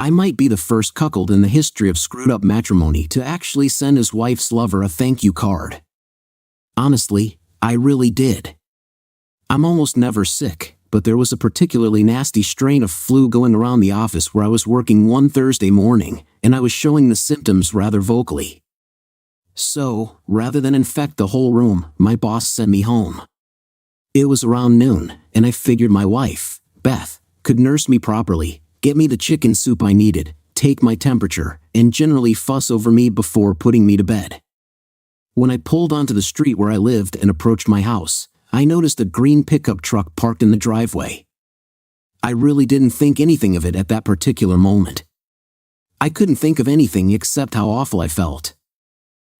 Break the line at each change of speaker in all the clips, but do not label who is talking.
I might be the first cuckold in the history of screwed-up matrimony to actually send his wife's lover a thank you card. Honestly, I really did. I'm almost never sick, but there was a particularly nasty strain of flu going around the office where I was working one Thursday morning, and I was showing the symptoms rather vocally. So, rather than infect the whole room, my boss sent me home. It was around noon, and I figured my wife, Beth, could nurse me properly, get me the chicken soup I needed, take my temperature, and generally fuss over me before putting me to bed. When I pulled onto the street where I lived and approached my house, I noticed a green pickup truck parked in the driveway. I really didn't think anything of it at that particular moment. I couldn't think of anything except how awful I felt.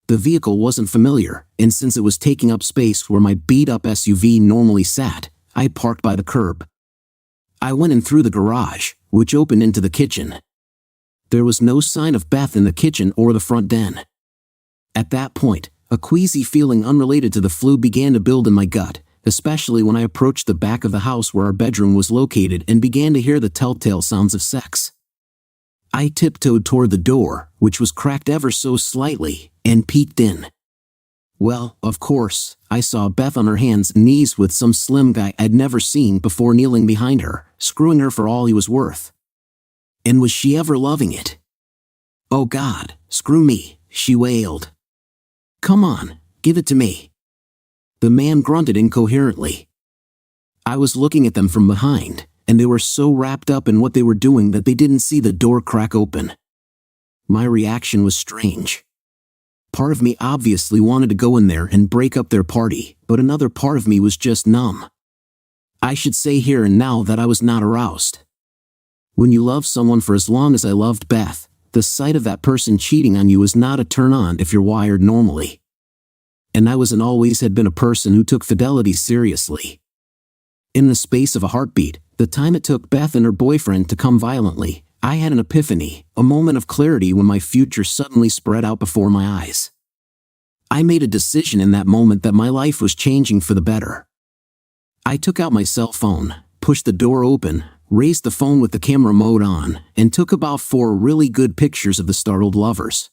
The vehicle wasn't familiar, and since it was taking up space where my beat-up SUV normally sat, I parked by the curb. I went in through the garage, which opened into the kitchen. There was no sign of Beth in the kitchen or the front den. At that point, a queasy feeling unrelated to the flu began to build in my gut, especially when I approached the back of the house where our bedroom was located and began to hear the telltale sounds of sex. I tiptoed toward the door, which was cracked ever so slightly, and peeked in. Well, of course, I saw Beth on her hands and knees with some slim guy I'd never seen before kneeling behind her, screwing her for all he was worth. And was she ever loving it? "Oh God, screw me," she wailed. "Come on, give it to me." The man grunted incoherently. I was looking at them from behind, and they were so wrapped up in what they were doing that they didn't see the door crack open. My reaction was strange. Part of me obviously wanted to go in there and break up their party, but another part of me was just numb. I should say here and now that I was not aroused. When you love someone for as long as I loved Beth, the sight of that person cheating on you is not a turn-on if you're wired normally. And I was and always had been a person who took fidelity seriously. In the space of a heartbeat, the time it took Beth and her boyfriend to come violently, I had an epiphany, a moment of clarity when my future suddenly spread out before my eyes. I made a decision in that moment that my life was changing for the better. I took out my cell phone, pushed the door open, raised the phone with the camera mode on, and took about 4 really good pictures of the startled lovers.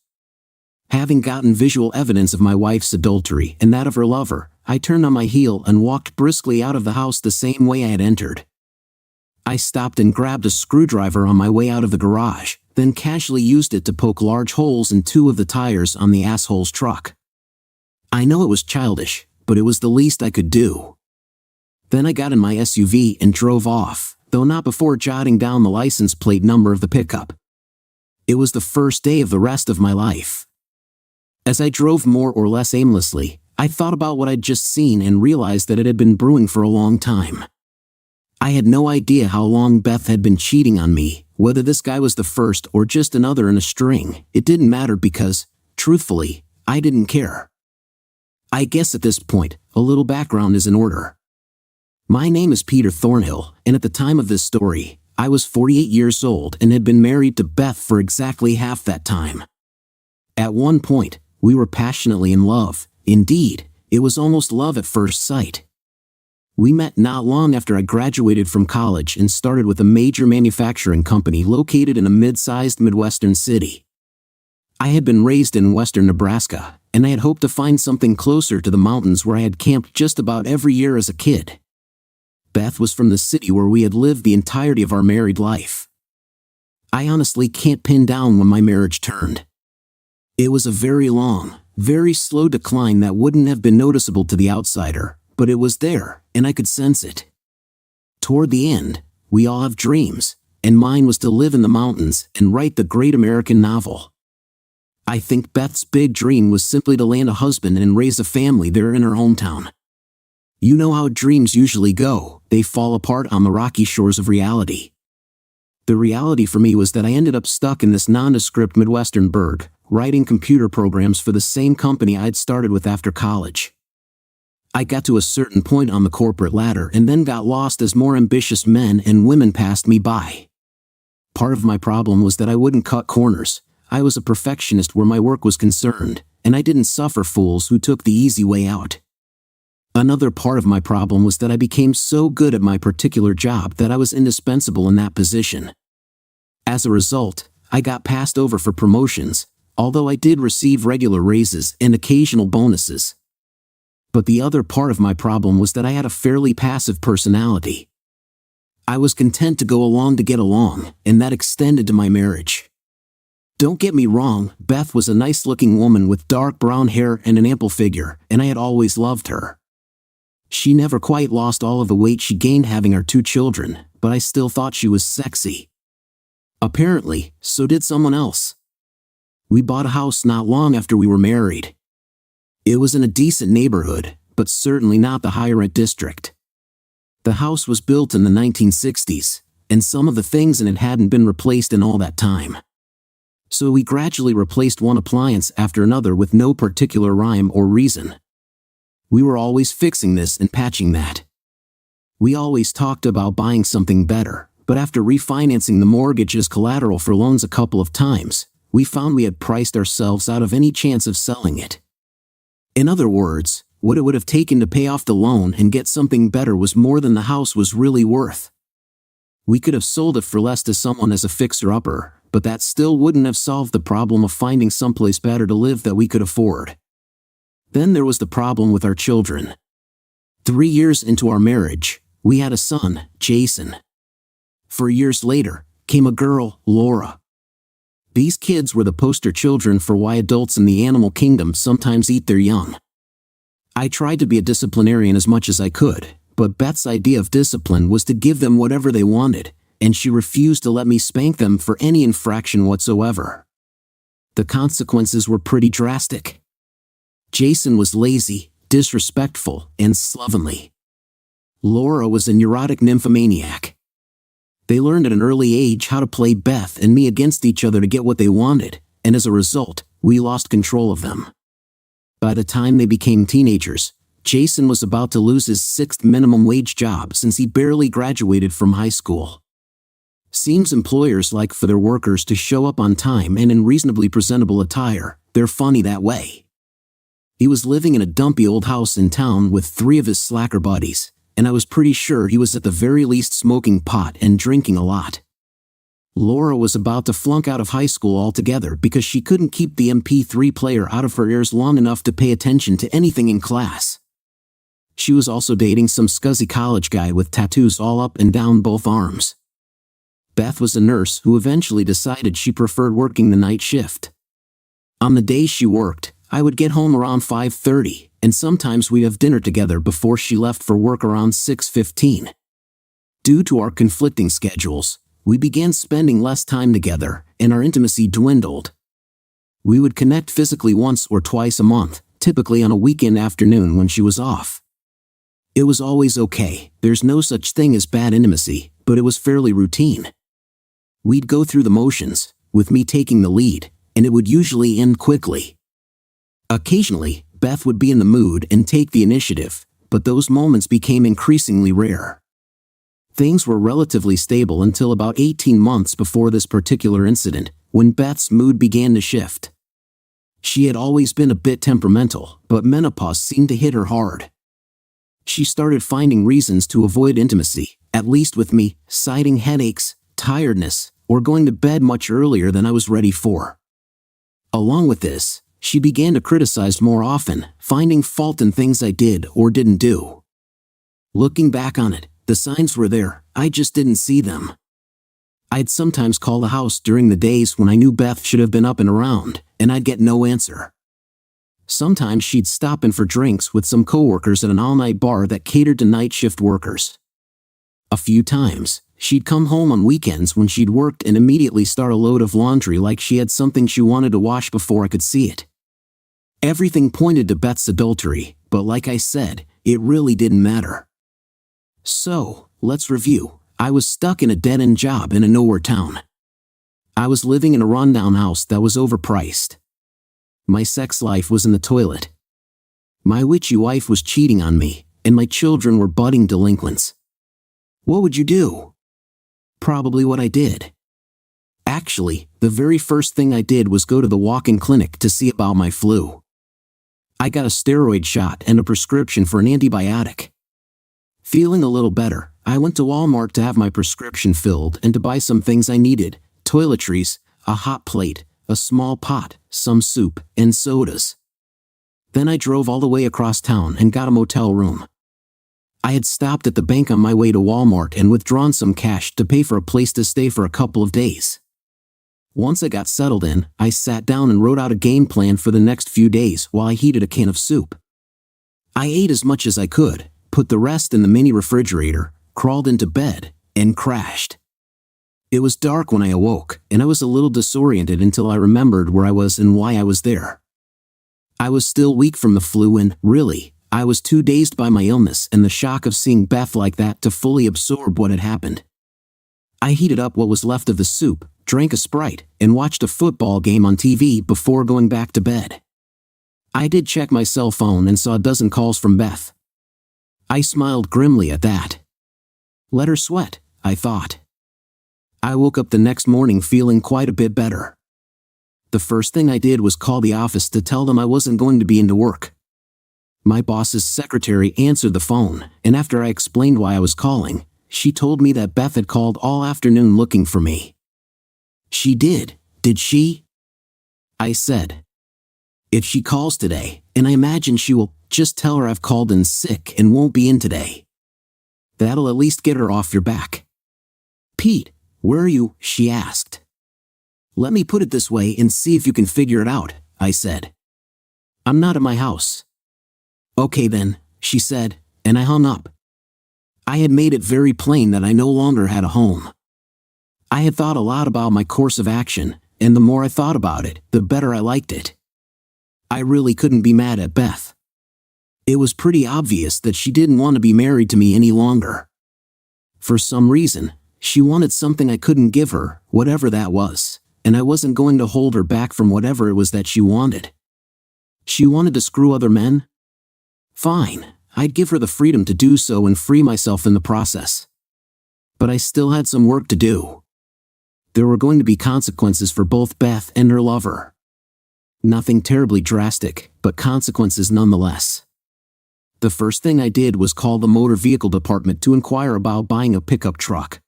Having gotten visual evidence of my wife's adultery and that of her lover, I turned on my heel and walked briskly out of the house the same way I had entered. I stopped and grabbed a screwdriver on my way out of the garage, then casually used it to poke large holes in 2 of the tires on the asshole's truck. I know it was childish, but it was the least I could do. Then I got in my SUV and drove off, though not before jotting down the license plate number of the pickup. It was the first day of the rest of my life. As I drove more or less aimlessly, I thought about what I'd just seen and realized that it had been brewing for a long time. I had no idea how long Beth had been cheating on me, whether this guy was the first or just another in a string. It didn't matter because, truthfully, I didn't care. I guess at this point, a little background is in order. My name is Peter Thornhill, and at the time of this story, I was 48 years old and had been married to Beth for exactly half that time. At one point, we were passionately in love. Indeed, it was almost love at first sight. We met not long after I graduated from college and started with a major manufacturing company located in a mid-sized Midwestern city. I had been raised in western Nebraska, and I had hoped to find something closer to the mountains where I had camped just about every year as a kid. Beth was from the city where we had lived the entirety of our married life. I honestly can't pin down when my marriage turned. It was a very long, very slow decline that wouldn't have been noticeable to the outsider, but it was there, and I could sense it. Toward the end, we all have dreams, and mine was to live in the mountains and write the great American novel. I think Beth's big dream was simply to land a husband and raise a family there in her hometown. You know how dreams usually go, they fall apart on the rocky shores of reality. The reality for me was that I ended up stuck in this nondescript Midwestern burg, writing computer programs for the same company I'd started with after college. I got to a certain point on the corporate ladder and then got lost as more ambitious men and women passed me by. Part of my problem was that I wouldn't cut corners. I was a perfectionist where my work was concerned, and I didn't suffer fools who took the easy way out. Another part of my problem was that I became so good at my particular job that I was indispensable in that position. As a result, I got passed over for promotions, although I did receive regular raises and occasional bonuses. But the other part of my problem was that I had a fairly passive personality. I was content to go along to get along, and that extended to my marriage. Don't get me wrong, Beth was a nice-looking woman with dark brown hair and an ample figure, and I had always loved her. She never quite lost all of the weight she gained having our 2 children, but I still thought she was sexy. Apparently, so did someone else. We bought a house not long after we were married. It was in a decent neighborhood, but certainly not the high-rent district. The house was built in the 1960s, and some of the things in it hadn't been replaced in all that time. So we gradually replaced one appliance after another with no particular rhyme or reason. We were always fixing this and patching that. We always talked about buying something better, but after refinancing the mortgage as collateral for loans a couple of times, we found we had priced ourselves out of any chance of selling it. In other words, what it would have taken to pay off the loan and get something better was more than the house was really worth. We could have sold it for less to someone as a fixer-upper, but that still wouldn't have solved the problem of finding someplace better to live that we could afford. Then there was the problem with our children. 3 years into our marriage, we had a son, Jason. 4 years later, came a girl, Laura. These kids were the poster children for why adults in the animal kingdom sometimes eat their young. I tried to be a disciplinarian as much as I could, but Beth's idea of discipline was to give them whatever they wanted, and she refused to let me spank them for any infraction whatsoever. The consequences were pretty drastic. Jason was lazy, disrespectful, and slovenly. Laura was a neurotic nymphomaniac. They learned at an early age how to play Beth and me against each other to get what they wanted, and as a result, we lost control of them. By the time they became teenagers, Jason was about to lose his 6th minimum wage job since he barely graduated from high school. Seems employers like for their workers to show up on time and in reasonably presentable attire. They're funny that way. He was living in a dumpy old house in town with 3 of his slacker buddies, and I was pretty sure he was at the very least smoking pot and drinking a lot. Laura was about to flunk out of high school altogether because she couldn't keep the MP3 player out of her ears long enough to pay attention to anything in class. She was also dating some scuzzy college guy with tattoos all up and down both arms. Beth was a nurse who eventually decided she preferred working the night shift. On the days she worked, I would get home around 5:30, and sometimes we'd have dinner together before she left for work around 6:15. Due to our conflicting schedules, we began spending less time together, and our intimacy dwindled. We would connect physically once or twice a month, typically on a weekend afternoon when she was off. It was always okay, there's no such thing as bad intimacy, but it was fairly routine. We'd go through the motions, with me taking the lead, and it would usually end quickly. Occasionally, Beth would be in the mood and take the initiative, but those moments became increasingly rare. Things were relatively stable until about 18 months before this particular incident, when Beth's mood began to shift. She had always been a bit temperamental, but menopause seemed to hit her hard. She started finding reasons to avoid intimacy, at least with me, citing headaches, tiredness, or going to bed much earlier than I was ready for. Along with this, she began to criticize more often, finding fault in things I did or didn't do. Looking back on it, the signs were there, I just didn't see them. I'd sometimes call the house during the days when I knew Beth should have been up and around, and I'd get no answer. Sometimes she'd stop in for drinks with some coworkers at an all-night bar that catered to night shift workers. A few times, she'd come home on weekends when she'd worked and immediately start a load of laundry like she had something she wanted to wash before I could see it. Everything pointed to Beth's adultery, but like I said, it really didn't matter. So, let's review. I was stuck in a dead-end job in a nowhere town. I was living in a rundown house that was overpriced. My sex life was in the toilet. My witchy wife was cheating on me, and my children were budding delinquents. What would you do? Probably what I did. Actually, the very first thing I did was go to the walk-in clinic to see about my flu. I got a steroid shot and a prescription for an antibiotic. Feeling a little better, I went to Walmart to have my prescription filled and to buy some things I needed, toiletries, a hot plate, a small pot, some soup, and sodas. Then I drove all the way across town and got a motel room. I had stopped at the bank on my way to Walmart and withdrawn some cash to pay for a place to stay for a couple of days. Once I got settled in, I sat down and wrote out a game plan for the next few days while I heated a can of soup. I ate as much as I could, put the rest in the mini refrigerator, crawled into bed, and crashed. It was dark when I awoke, and I was a little disoriented until I remembered where I was and why I was there. I was still weak from the flu and, really, I was too dazed by my illness and the shock of seeing Beth like that to fully absorb what had happened. I heated up what was left of the soup, drank a Sprite, and watched a football game on TV before going back to bed. I did check my cell phone and saw a dozen calls from Beth. I smiled grimly at that. Let her sweat, I thought. I woke up the next morning feeling quite a bit better. The first thing I did was call the office to tell them I wasn't going to be into work. My boss's secretary answered the phone, and after I explained why I was calling, she told me that Beth had called all afternoon looking for me. She did she? I said. If she calls today, and I imagine she will, just tell her I've called in sick and won't be in today. That'll at least get her off your back. Pete, where are you? She asked. Let me put it this way and see if you can figure it out, I said. I'm not at my house. Okay then, she said, and I hung up. I had made it very plain that I no longer had a home. I had thought a lot about my course of action, and the more I thought about it, the better I liked it. I really couldn't be mad at Beth. It was pretty obvious that she didn't want to be married to me any longer. For some reason, she wanted something I couldn't give her, whatever that was, and I wasn't going to hold her back from whatever it was that she wanted. She wanted to screw other men? Fine, I'd give her the freedom to do so and free myself in the process. But I still had some work to do. There were going to be consequences for both Beth and her lover. Nothing terribly drastic, but consequences nonetheless. The first thing I did was call the motor vehicle department to inquire about buying a pickup truck.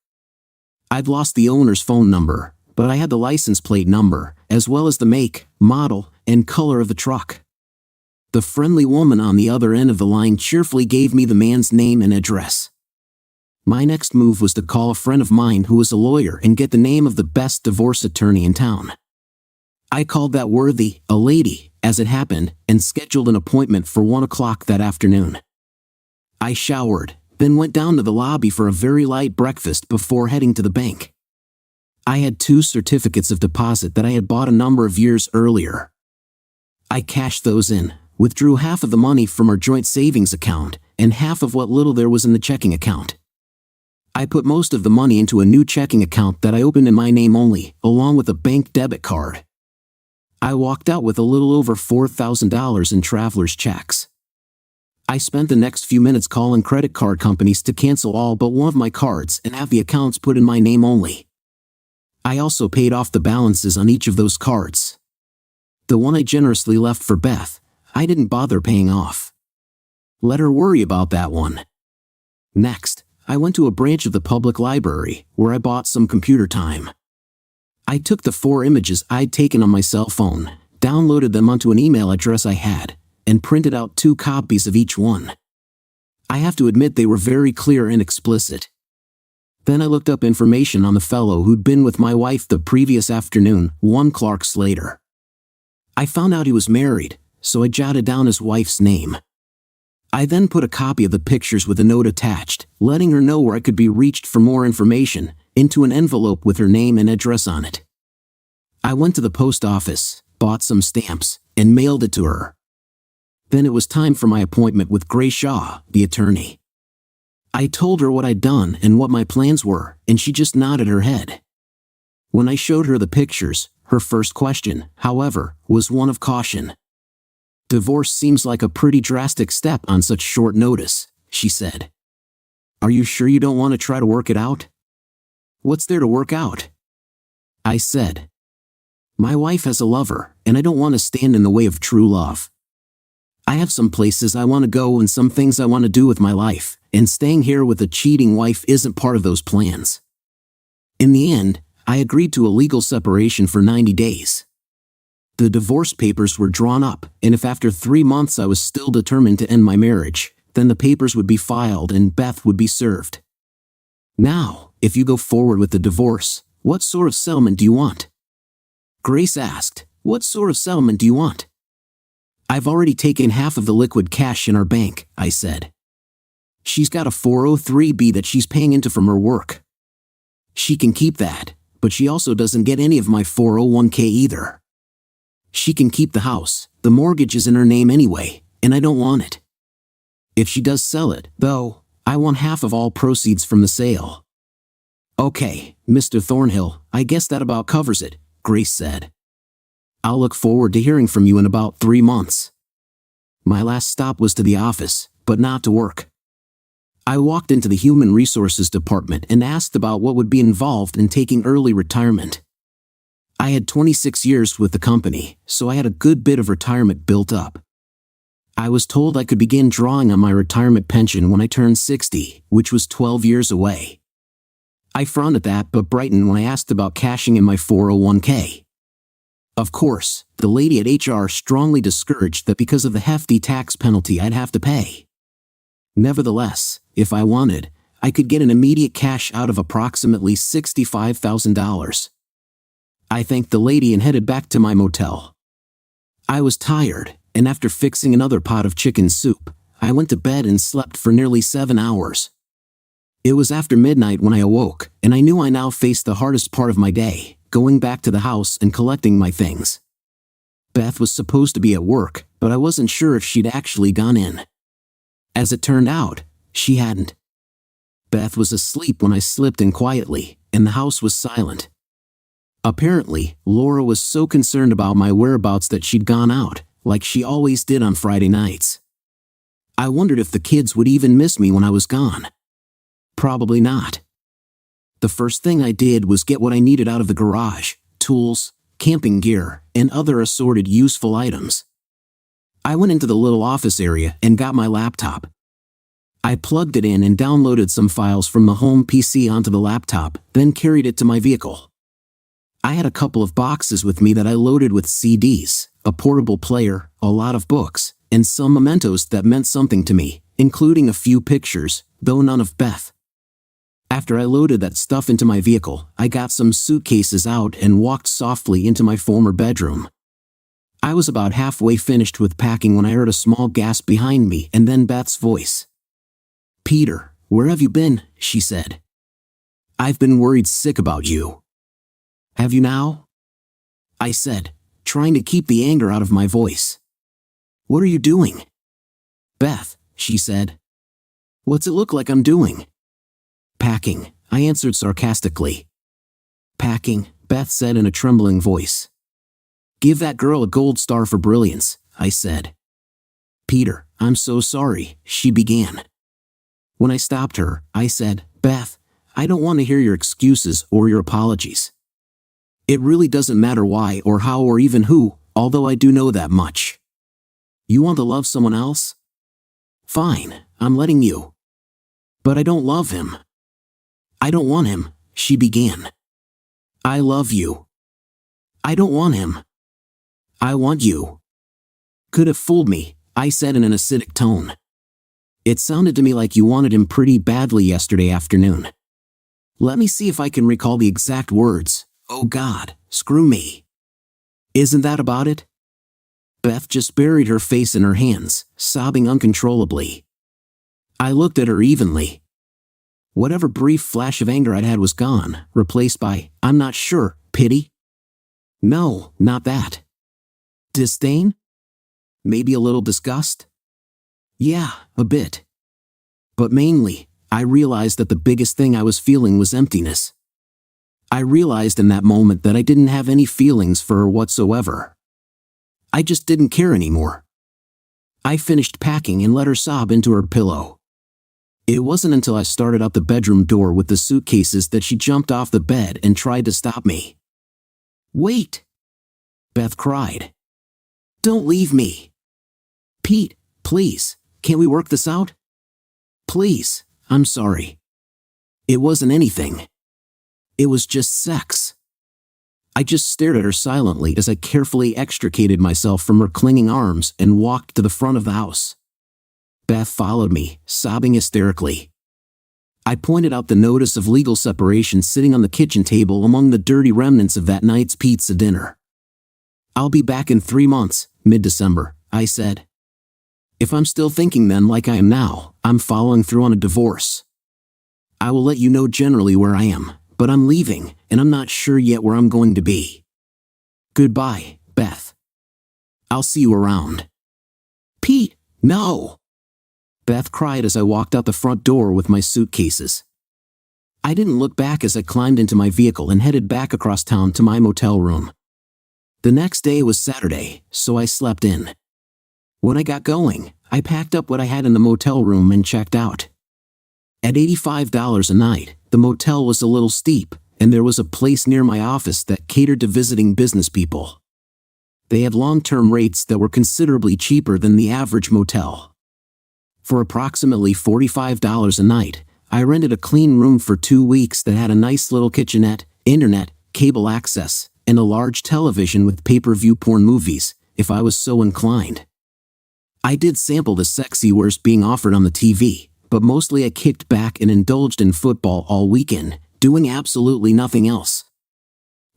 I'd lost the owner's phone number, but I had the license plate number, as well as the make, model, and color of the truck. The friendly woman on the other end of the line cheerfully gave me the man's name and address. My next move was to call a friend of mine who was a lawyer and get the name of the best divorce attorney in town. I called that worthy, a lady, as it happened, and scheduled an appointment for 1 o'clock that afternoon. I showered, then went down to the lobby for a very light breakfast before heading to the bank. I had 2 certificates of deposit that I had bought a number of years earlier. I cashed those in, withdrew half of the money from our joint savings account, and half of what little there was in the checking account. I put most of the money into a new checking account that I opened in my name only, along with a bank debit card. I walked out with a little over $4,000 in traveler's checks. I spent the next few minutes calling credit card companies to cancel all but one of my cards and have the accounts put in my name only. I also paid off the balances on each of those cards. The one I generously left for Beth, I didn't bother paying off. Let her worry about that one. Next, I went to a branch of the public library, where I bought some computer time. I took the 4 images I'd taken on my cell phone, downloaded them onto an email address I had, and printed out 2 copies of each one. I have to admit they were very clear and explicit. Then I looked up information on the fellow who'd been with my wife the previous afternoon, one Clark Slater. I found out he was married, so I jotted down his wife's name. I then put a copy of the pictures with a note attached, letting her know where I could be reached for more information, into an envelope with her name and address on it. I went to the post office, bought some stamps, and mailed it to her. Then it was time for my appointment with Gray Shaw, the attorney. I told her what I'd done and what my plans were, and she just nodded her head. When I showed her the pictures, her first question, however, was one of caution. Divorce seems like a pretty drastic step on such short notice, she said. Are you sure you don't want to try to work it out? What's there to work out? I said. My wife has a lover, and I don't want to stand in the way of true love. I have some places I want to go and some things I want to do with my life, and staying here with a cheating wife isn't part of those plans. In the end, I agreed to a legal separation for 90 days. The divorce papers were drawn up, and if after 3 months I was still determined to end my marriage, then the papers would be filed and Beth would be served. Now, if you go forward with the divorce, what sort of settlement do you want? Grace asked, what sort of settlement do you want? I've already taken half of the liquid cash in our bank, I said. She's got a 403(b) that she's paying into from her work. She can keep that, but she also doesn't get any of my 401(k) either. She can keep the house, the mortgage is in her name anyway, and I don't want it. If she does sell it, though, I want half of all proceeds from the sale. Okay, Mr. Thornhill, I guess that about covers it, Grace said. I'll look forward to hearing from you in about 3 months. My last stop was to the office, but not to work. I walked into the Human Resources Department and asked about what would be involved in taking early retirement. I had 26 years with the company, so I had a good bit of retirement built up. I was told I could begin drawing on my retirement pension when I turned 60, which was 12 years away. I frowned at that but brightened when I asked about cashing in my 401(k). Of course, the lady at HR strongly discouraged that because of the hefty tax penalty I'd have to pay. Nevertheless, if I wanted, I could get an immediate cash out of approximately $65,000. I thanked the lady and headed back to my motel. I was tired, and after fixing another pot of chicken soup, I went to bed and slept for nearly 7 hours. It was after midnight when I awoke, and I knew I now faced the hardest part of my day, going back to the house and collecting my things. Beth was supposed to be at work, but I wasn't sure if she'd actually gone in. As it turned out, she hadn't. Beth was asleep when I slipped in quietly, and the house was silent. Apparently, Laura was so concerned about my whereabouts that she'd gone out, like she always did on Friday nights. I wondered if the kids would even miss me when I was gone. Probably not. The first thing I did was get what I needed out of the garage: tools, camping gear, and other assorted useful items. I went into the little office area and got my laptop. I plugged it in and downloaded some files from the home PC onto the laptop, then carried it to my vehicle. I had a couple of boxes with me that I loaded with CDs, a portable player, a lot of books, and some mementos that meant something to me, including a few pictures, though none of Beth. After I loaded that stuff into my vehicle, I got some suitcases out and walked softly into my former bedroom. I was about halfway finished with packing when I heard a small gasp behind me and then Beth's voice. "Peter, where have you been?" she said. "I've been worried sick about you." "Have you now?" I said, trying to keep the anger out of my voice. "What are you doing?" "Beth," she said. "What's it look like I'm doing?" "Packing," I answered sarcastically. "Packing," Beth said in a trembling voice. "Give that girl a gold star for brilliance," I said. "Peter, I'm so sorry," she began. When I stopped her, I said, "Beth, I don't want to hear your excuses or your apologies. It really doesn't matter why or how or even who, although I do know that much. You want to love someone else? Fine, I'm letting you. But I don't love him." "I don't want him," she began. "I love you." "I don't want him." "I want you." "Could have fooled me," I said in an acidic tone. "It sounded to me like you wanted him pretty badly yesterday afternoon. Let me see if I can recall the exact words. Oh God, screw me. Isn't that about it?" Beth just buried her face in her hands, sobbing uncontrollably. I looked at her evenly. Whatever brief flash of anger I'd had was gone, replaced by, I'm not sure, pity? No, not that. Disdain? Maybe a little disgust? Yeah, a bit. But mainly, I realized that the biggest thing I was feeling was emptiness. I realized in that moment that I didn't have any feelings for her whatsoever. I just didn't care anymore. I finished packing and let her sob into her pillow. It wasn't until I started out the bedroom door with the suitcases that she jumped off the bed and tried to stop me. "Wait!" Beth cried. "Don't leave me. Pete, please, can't we work this out? Please, I'm sorry. It wasn't anything. It was just sex." I just stared at her silently as I carefully extricated myself from her clinging arms and walked to the front of the house. Beth followed me, sobbing hysterically. I pointed out the notice of legal separation sitting on the kitchen table among the dirty remnants of that night's pizza dinner. "I'll be back in 3 months, mid-December," I said. "If I'm still thinking then like I am now, I'm following through on a divorce. I will let you know generally where I am, but I'm leaving, and I'm not sure yet where I'm going to be. Goodbye, Beth. I'll see you around." "Pete, no!" Beth cried as I walked out the front door with my suitcases. I didn't look back as I climbed into my vehicle and headed back across town to my motel room. The next day was Saturday, so I slept in. When I got going, I packed up what I had in the motel room and checked out. At $85 a night, the motel was a little steep, and there was a place near my office that catered to visiting business people. They had long-term rates that were considerably cheaper than the average motel. For approximately $45 a night, I rented a clean room for 2 weeks that had a nice little kitchenette, internet, cable access, and a large television with pay-per-view porn movies, if I was so inclined. I did sample the sexy wares being offered on the TV, but mostly I kicked back and indulged in football all weekend, doing absolutely nothing else.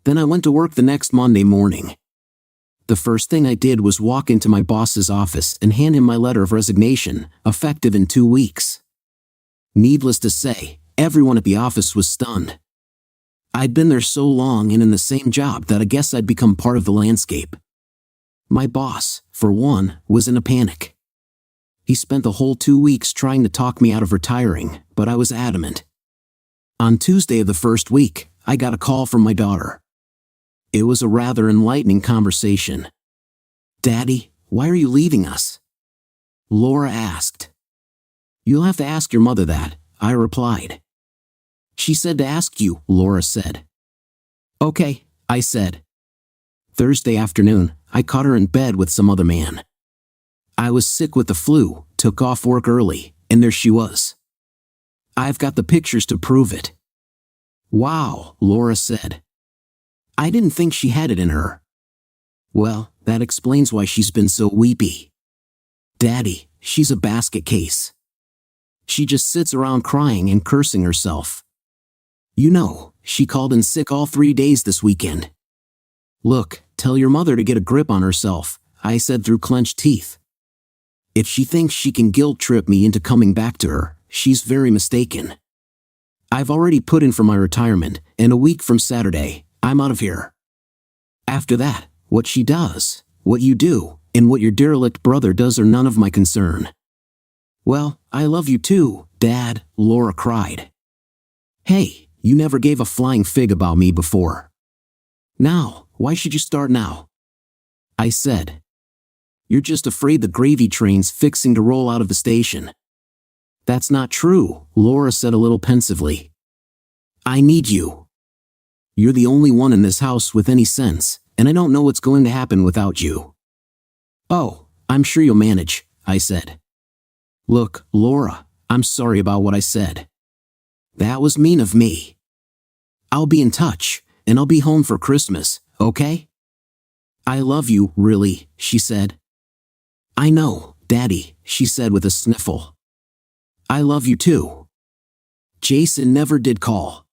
Then I went to work the next Monday morning. The first thing I did was walk into my boss's office and hand him my letter of resignation, effective in 2 weeks. Needless to say, everyone at the office was stunned. I'd been there so long and in the same job that I guess I'd become part of the landscape. My boss, for one, was in a panic. He spent the whole 2 weeks trying to talk me out of retiring, but I was adamant. On Tuesday of the first week, I got a call from my daughter. It was a rather enlightening conversation. "Daddy, why are you leaving us?" Laura asked. "You'll have to ask your mother that," I replied. "She said to ask you," Laura said. "Okay," I said. Thursday afternoon, I caught her in bed with some other man. I was sick with the flu, took off work early, and there she was. "I've got the pictures to prove it." "Wow," Laura said. I didn't think she had it in her. "Well, that explains why she's been so weepy. Daddy, she's a basket case. She just sits around crying and cursing herself. You know, she called in sick all 3 days this weekend." "Look, tell your mother to get a grip on herself," I said through clenched teeth. "If she thinks she can guilt-trip me into coming back to her, she's very mistaken. I've already put in for my retirement, and a week from Saturday, I'm out of here. After that, what she does, what you do, and what your derelict brother does are none of my concern." "Well, I love you too, Dad," Laura cried. "Hey, you never gave a flying fig about me before. Now, why should you start now?" I said. "You're just afraid the gravy train's fixing to roll out of the station." "That's not true," Laura said a little pensively. "I need you. You're the only one in this house with any sense, and I don't know what's going to happen without you." "Oh, I'm sure you'll manage," I said. "Look, Laura, I'm sorry about what I said. That was mean of me. I'll be in touch, and I'll be home for Christmas, okay?" "I love you, really," she said. "I know, Daddy," she said with a sniffle. "I love you too." Jason never did call.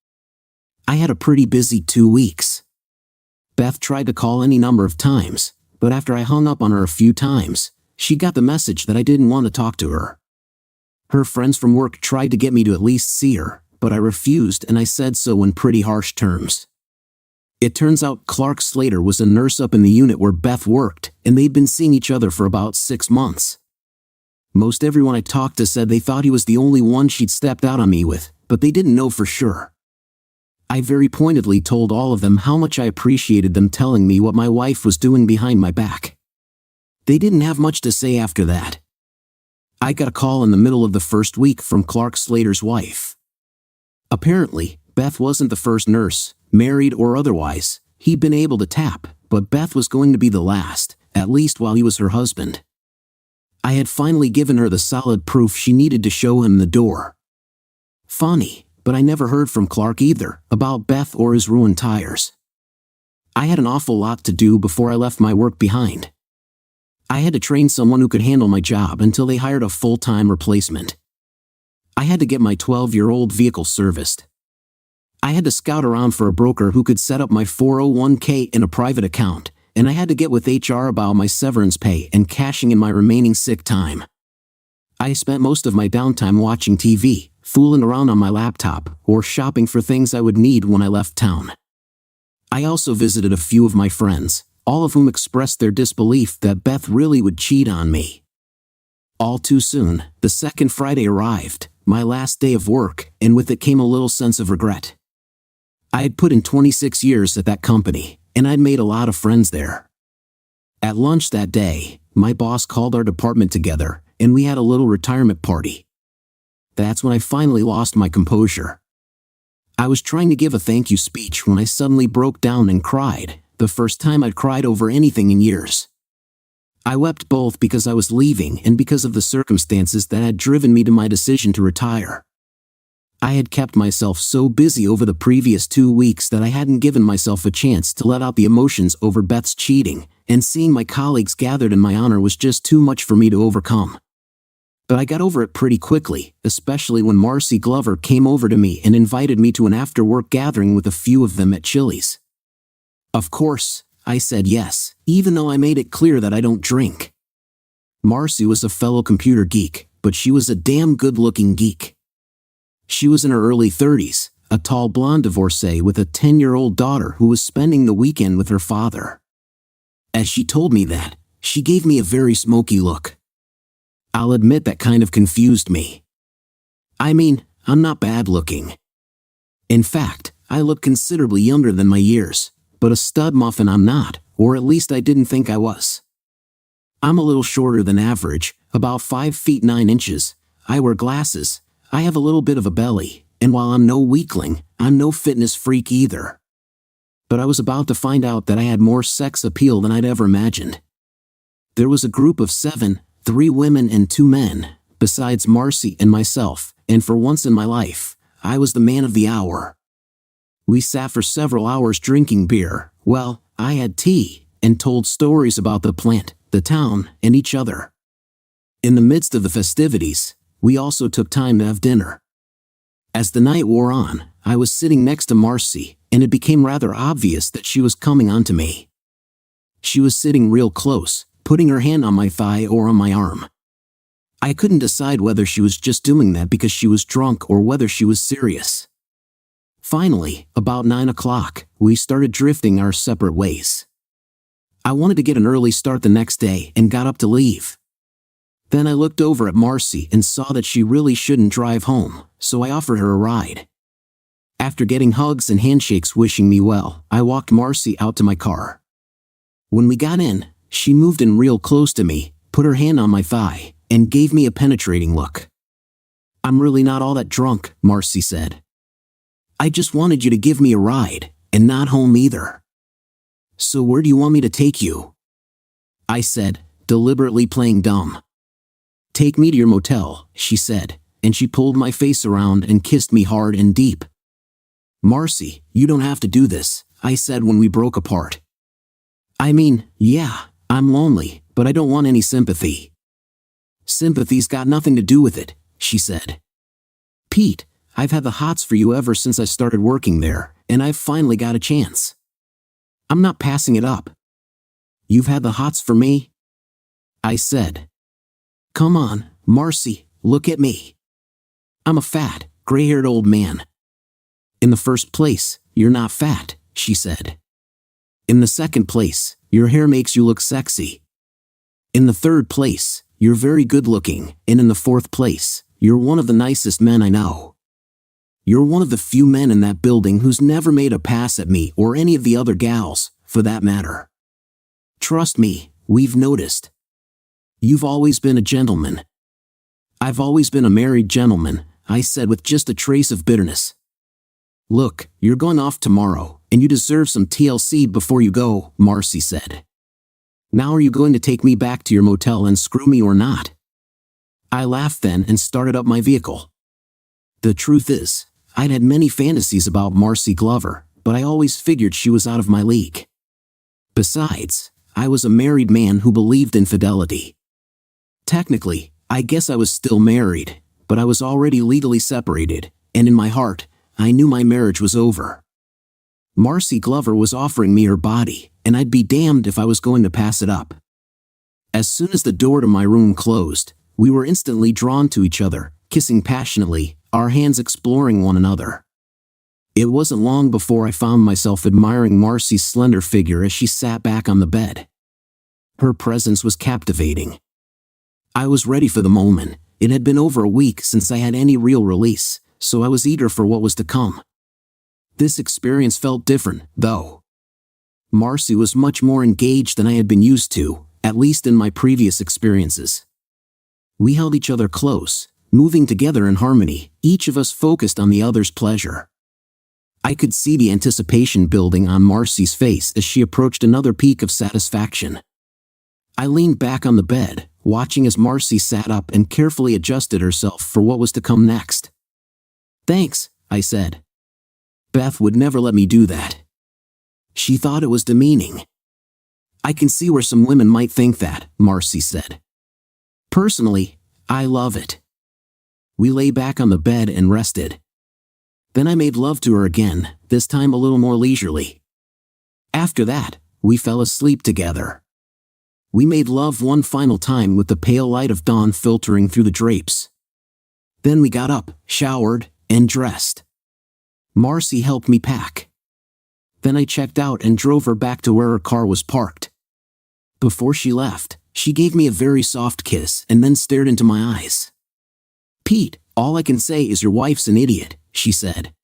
I had a pretty busy 2 weeks. Beth tried to call any number of times, but after I hung up on her a few times, she got the message that I didn't want to talk to her. Her friends from work tried to get me to at least see her, but I refused and I said so in pretty harsh terms. It turns out Clark Slater was a nurse up in the unit where Beth worked, and they'd been seeing each other for about 6 months. Most everyone I talked to said they thought he was the only one she'd stepped out on me with, but they didn't know for sure. I very pointedly told all of them how much I appreciated them telling me what my wife was doing behind my back. They didn't have much to say after that. I got a call in the middle of the first week from Clark Slater's wife. Apparently, Beth wasn't the first nurse, married or otherwise, he'd been able to tap, but Beth was going to be the last, at least while he was her husband. I had finally given her the solid proof she needed to show him the door. Funny, but I never heard from Clark either, about Beth or his ruined tires. I had an awful lot to do before I left my work behind. I had to train someone who could handle my job until they hired a full-time replacement. I had to get my 12-year-old vehicle serviced. I had to scout around for a broker who could set up my 401k in a private account, and I had to get with HR about my severance pay and cashing in my remaining sick time. I spent most of my downtime watching TV, fooling around on my laptop, or shopping for things I would need when I left town. I also visited a few of my friends, all of whom expressed their disbelief that Beth really would cheat on me. All too soon, the second Friday arrived, my last day of work, and with it came a little sense of regret. I had put in 26 years at that company, and I'd made a lot of friends there. At lunch that day, my boss called our department together, and we had a little retirement party. That's when I finally lost my composure. I was trying to give a thank you speech when I suddenly broke down and cried, the first time I'd cried over anything in years. I wept both because I was leaving and because of the circumstances that had driven me to my decision to retire. I had kept myself so busy over the previous 2 weeks that I hadn't given myself a chance to let out the emotions over Beth's cheating, and seeing my colleagues gathered in my honor was just too much for me to overcome. But I got over it pretty quickly, especially when Marcy Glover came over to me and invited me to an after-work gathering with a few of them at Chili's. Of course, I said yes, even though I made it clear that I don't drink. Marcy was a fellow computer geek, but she was a damn good-looking geek. She was in her early 30s, a tall blonde divorcee with a 10-year-old daughter who was spending the weekend with her father. As she told me that, she gave me a very smoky look. I'll admit that kind of confused me. I mean, I'm not bad looking. In fact, I look considerably younger than my years, but a stud muffin I'm not, or at least I didn't think I was. I'm a little shorter than average, about 5 feet 9 inches, I wear glasses, I have a little bit of a belly, and while I'm no weakling, I'm no fitness freak either. But I was about to find out that I had more sex appeal than I'd ever imagined. There was a group of 7, 3 women and 2 men, besides Marcy and myself, and for once in my life, I was the man of the hour. We sat for several hours drinking beer, well, I had tea, and told stories about the plant, the town, and each other. In the midst of the festivities, we also took time to have dinner. As the night wore on, I was sitting next to Marcy, and it became rather obvious that she was coming onto me. She was sitting real close, putting her hand on my thigh or on my arm. I couldn't decide whether she was just doing that because she was drunk or whether she was serious. Finally, about 9 o'clock, we started drifting our separate ways. I wanted to get an early start the next day and got up to leave. Then I looked over at Marcy and saw that she really shouldn't drive home, so I offered her a ride. After getting hugs and handshakes wishing me well, I walked Marcy out to my car. When we got in, she moved in real close to me, put her hand on my thigh, and gave me a penetrating look. "I'm really not all that drunk," Marcy said. "I just wanted you to give me a ride, and not home either." "So where do you want me to take you?" I said, deliberately playing dumb. "Take me to your motel," she said, and she pulled my face around and kissed me hard and deep. "Marcy, you don't have to do this," I said when we broke apart. "I mean, yeah, I'm lonely, but I don't want any sympathy." "Sympathy's got nothing to do with it," she said. "Pete, I've had the hots for you ever since I started working there, and I've finally got a chance. I'm not passing it up." "You've had the hots for me?" I said. "Come on, Marcy, look at me. I'm a fat, gray-haired old man." "In the first place, you're not fat," she said. "In the second place, your hair makes you look sexy. In the third place, you're very good-looking, and in the fourth place, you're one of the nicest men I know. You're one of the few men in that building who's never made a pass at me or any of the other gals, for that matter. Trust me, we've noticed. You've always been a gentleman." "I've always been a married gentleman," I said with just a trace of bitterness. "Look, you're going off tomorrow, and you deserve some TLC before you go," Marcy said. "Now are you going to take me back to your motel and screw me or not?" I laughed then and started up my vehicle. The truth is, I'd had many fantasies about Marcy Glover, but I always figured she was out of my league. Besides, I was a married man who believed in fidelity. Technically, I guess I was still married, but I was already legally separated, and in my heart, I knew my marriage was over. Marcy Glover was offering me her body, and I'd be damned if I was going to pass it up. As soon as the door to my room closed, we were instantly drawn to each other, kissing passionately, our hands exploring one another. It wasn't long before I found myself admiring Marcy's slender figure as she sat back on the bed. Her presence was captivating. I was ready for the moment. It had been over a week since I had any real release, so I was eager for what was to come. This experience felt different, though. Marcy was much more engaged than I had been used to, at least in my previous experiences. We held each other close, moving together in harmony, each of us focused on the other's pleasure. I could see the anticipation building on Marcy's face as she approached another peak of satisfaction. I leaned back on the bed, watching as Marcy sat up and carefully adjusted herself for what was to come next. "Thanks," I said. Beth would never let me do that. She thought it was demeaning. "I can see where some women might think that," Marcy said. "Personally, I love it." We lay back on the bed and rested. Then I made love to her again, this time a little more leisurely. After that, we fell asleep together. We made love one final time with the pale light of dawn filtering through the drapes. Then we got up, showered, and dressed. Marcy helped me pack. Then I checked out and drove her back to where her car was parked. Before she left, she gave me a very soft kiss and then stared into my eyes. "Pete, all I can say is your wife's an idiot," she said.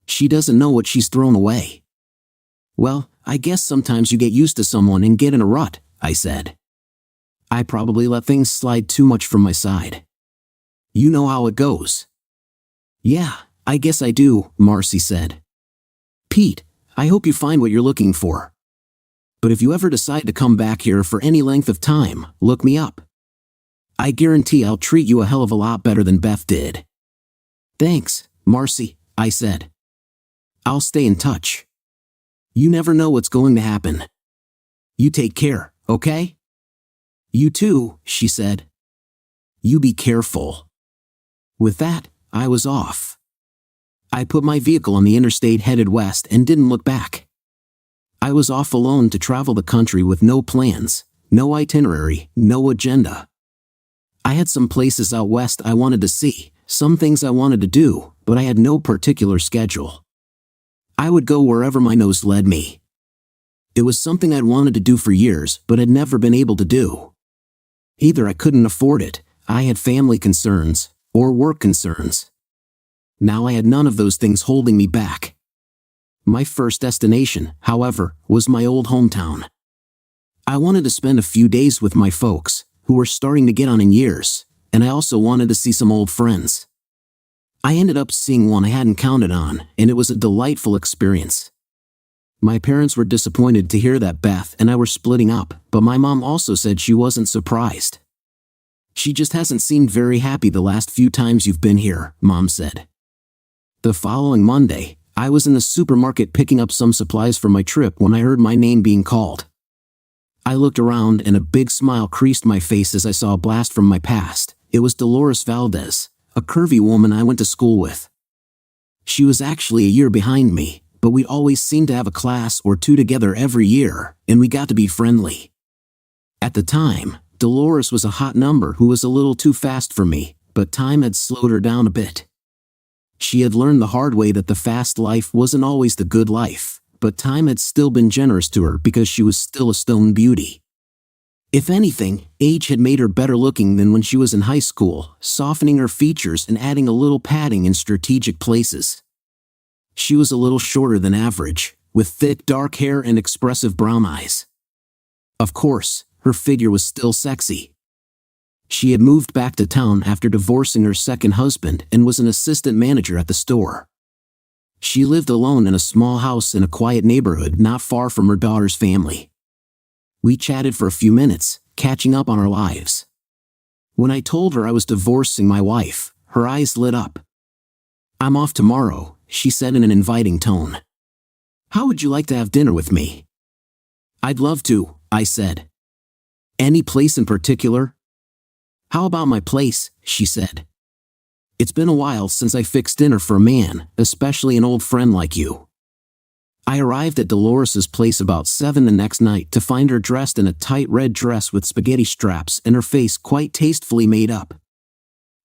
"She doesn't know what she's thrown away." "Well, I guess sometimes you get used to someone and get in a rut," I said. "I probably let things slide too much from my side. You know how it goes." "Yeah, I guess I do," Marcy said. "Pete, I hope you find what you're looking for. But if you ever decide to come back here for any length of time, look me up. I guarantee I'll treat you a hell of a lot better than Beth did." "Thanks, Marcy," I said. "I'll stay in touch. You never know what's going to happen. You take care, okay?" "You too," she said. "You be careful." With that, I was off. I put my vehicle on the interstate headed west and didn't look back. I was off alone to travel the country with no plans, no itinerary, no agenda. I had some places out west I wanted to see, some things I wanted to do, but I had no particular schedule. I would go wherever my nose led me. It was something I'd wanted to do for years, but had never been able to do. Either I couldn't afford it, I had family concerns, or work concerns. Now I had none of those things holding me back. My first destination, however, was my old hometown. I wanted to spend a few days with my folks, who were starting to get on in years, and I also wanted to see some old friends. I ended up seeing one I hadn't counted on, and it was a delightful experience. My parents were disappointed to hear that Beth and I were splitting up, but my mom also said she wasn't surprised. "She just hasn't seemed very happy the last few times you've been here," Mom said. The following Monday, I was in the supermarket picking up some supplies for my trip when I heard my name being called. I looked around and a big smile creased my face as I saw a blast from my past. It was Dolores Valdez, a curvy woman I went to school with. She was actually a year behind me, but we always seemed to have a class or two together every year, and we got to be friendly. At the time, Dolores was a hot number who was a little too fast for me, but time had slowed her down a bit. She had learned the hard way that the fast life wasn't always the good life, but time had still been generous to her because she was still a stone beauty. If anything, age had made her better looking than when she was in high school, softening her features and adding a little padding in strategic places. She was a little shorter than average, with thick dark hair and expressive brown eyes. Of course, her figure was still sexy. She had moved back to town after divorcing her second husband and was an assistant manager at the store. She lived alone in a small house in a quiet neighborhood not far from her daughter's family. We chatted for a few minutes, catching up on our lives. When I told her I was divorcing my wife, her eyes lit up. "I'm off tomorrow," she said in an inviting tone. "How would you like to have dinner with me?" I'd love to, I said. Any place in particular? How about my place, she said. It's been a while since I fixed dinner for a man, especially an old friend like you. I arrived at Dolores's place about 7 the next night to find her dressed in a tight red dress with spaghetti straps and her face quite tastefully made up.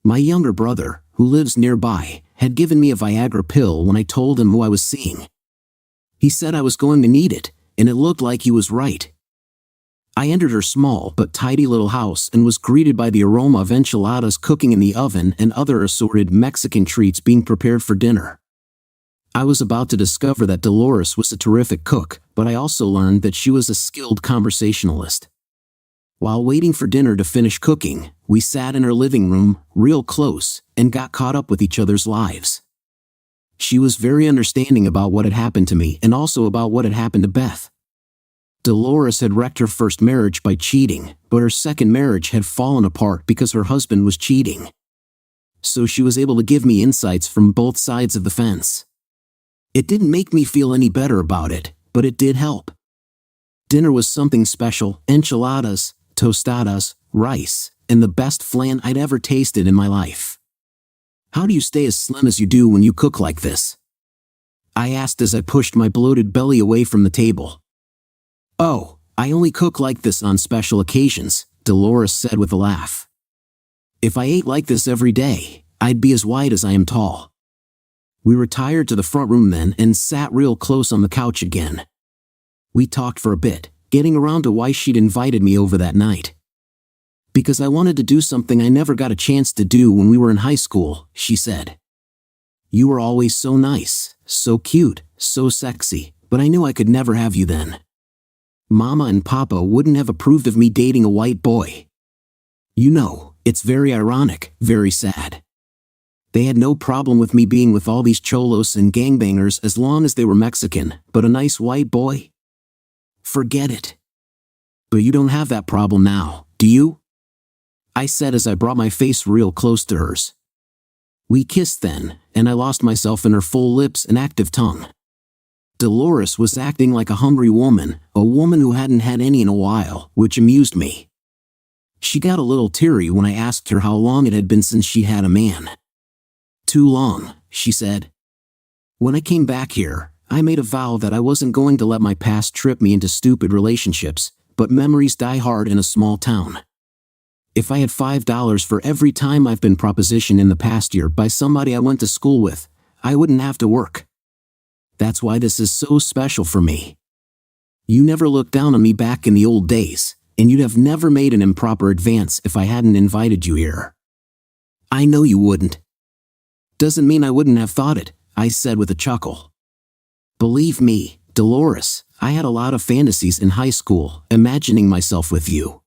My younger brother, who lives nearby, had given me a Viagra pill when I told him who I was seeing. He said I was going to need it, and it looked like he was right. I entered her small but tidy little house and was greeted by the aroma of enchiladas cooking in the oven and other assorted Mexican treats being prepared for dinner. I was about to discover that Dolores was a terrific cook, but I also learned that she was a skilled conversationalist. While waiting for dinner to finish cooking, we sat in her living room, real close, and got caught up with each other's lives. She was very understanding about what had happened to me and also about what had happened to Beth. Dolores had wrecked her first marriage by cheating, but her second marriage had fallen apart because her husband was cheating. So she was able to give me insights from both sides of the fence. It didn't make me feel any better about it, but it did help. Dinner was something special: enchiladas, tostadas, rice, and the best flan I'd ever tasted in my life. How do you stay as slim as you do when you cook like this? I asked as I pushed my bloated belly away from the table. Oh, I only cook like this on special occasions, Dolores said with a laugh. If I ate like this every day, I'd be as wide as I am tall. We retired to the front room then and sat real close on the couch again. We talked for a bit, getting around to why she'd invited me over that night. Because I wanted to do something I never got a chance to do when we were in high school, she said. You were always so nice, so cute, so sexy, but I knew I could never have you then. Mama and Papa wouldn't have approved of me dating a white boy. You know, it's very ironic, very sad. They had no problem with me being with all these cholos and gangbangers as long as they were Mexican, but a nice white boy? Forget it. But you don't have that problem now, do you? I said as I brought my face real close to hers. We kissed then, and I lost myself in her full lips and active tongue. Dolores was acting like a hungry woman, a woman who hadn't had any in a while, which amused me. She got a little teary when I asked her how long it had been since she had a man. Too long, she said. When I came back here, I made a vow that I wasn't going to let my past trip me into stupid relationships, but memories die hard in a small town. If I had $5 for every time I've been propositioned in the past year by somebody I went to school with, I wouldn't have to work. That's why this is so special for me. You never looked down on me back in the old days, and you'd have never made an improper advance if I hadn't invited you here. I know you wouldn't. Doesn't mean I wouldn't have thought it, I said with a chuckle. Believe me, Dolores, I had a lot of fantasies in high school, imagining myself with you.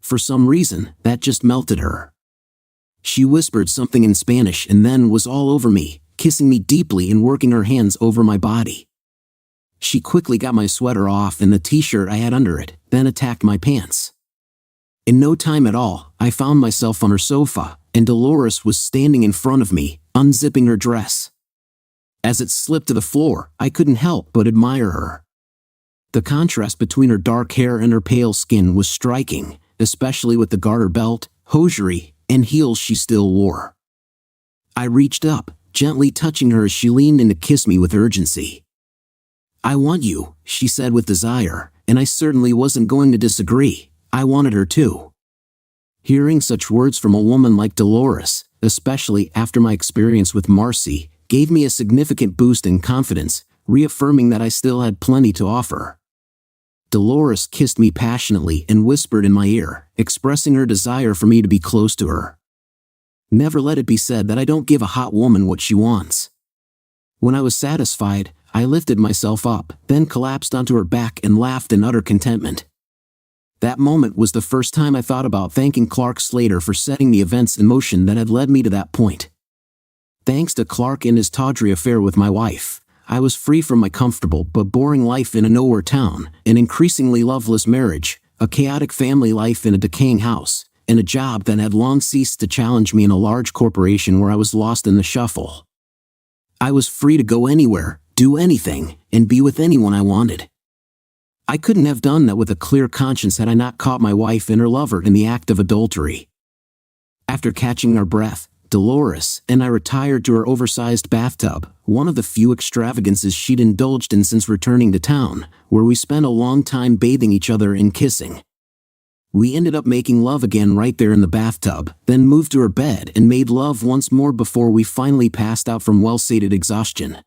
For some reason, that just melted her. She whispered something in Spanish and then was all over me, kissing me deeply and working her hands over my body. She quickly got my sweater off and the t-shirt I had under it, then attacked my pants. In no time at all, I found myself on her sofa, and Dolores was standing in front of me, unzipping her dress. As it slipped to the floor, I couldn't help but admire her. The contrast between her dark hair and her pale skin was striking, especially with the garter belt, hosiery, and heels she still wore. I reached up, gently touching her as she leaned in to kiss me with urgency. I want you, she said with desire, and I certainly wasn't going to disagree. I wanted her too. Hearing such words from a woman like Dolores, especially after my experience with Marcy, gave me a significant boost in confidence, reaffirming that I still had plenty to offer. Dolores kissed me passionately and whispered in my ear, expressing her desire for me to be close to her. Never let it be said that I don't give a hot woman what she wants. When I was satisfied, I lifted myself up, then collapsed onto her back and laughed in utter contentment. That moment was the first time I thought about thanking Clark Slater for setting the events in motion that had led me to that point. Thanks to Clark and his tawdry affair with my wife, I was free from my comfortable but boring life in a nowhere town, an increasingly loveless marriage, a chaotic family life in a decaying house, and a job that had long ceased to challenge me in a large corporation where I was lost in the shuffle. I was free to go anywhere, do anything, and be with anyone I wanted. I couldn't have done that with a clear conscience had I not caught my wife and her lover in the act of adultery. After catching our breath, Dolores and I retired to her oversized bathtub, one of the few extravagances she'd indulged in since returning to town, where we spent a long time bathing each other and kissing. We ended up making love again right there in the bathtub, then moved to her bed and made love once more before we finally passed out from well-sated exhaustion.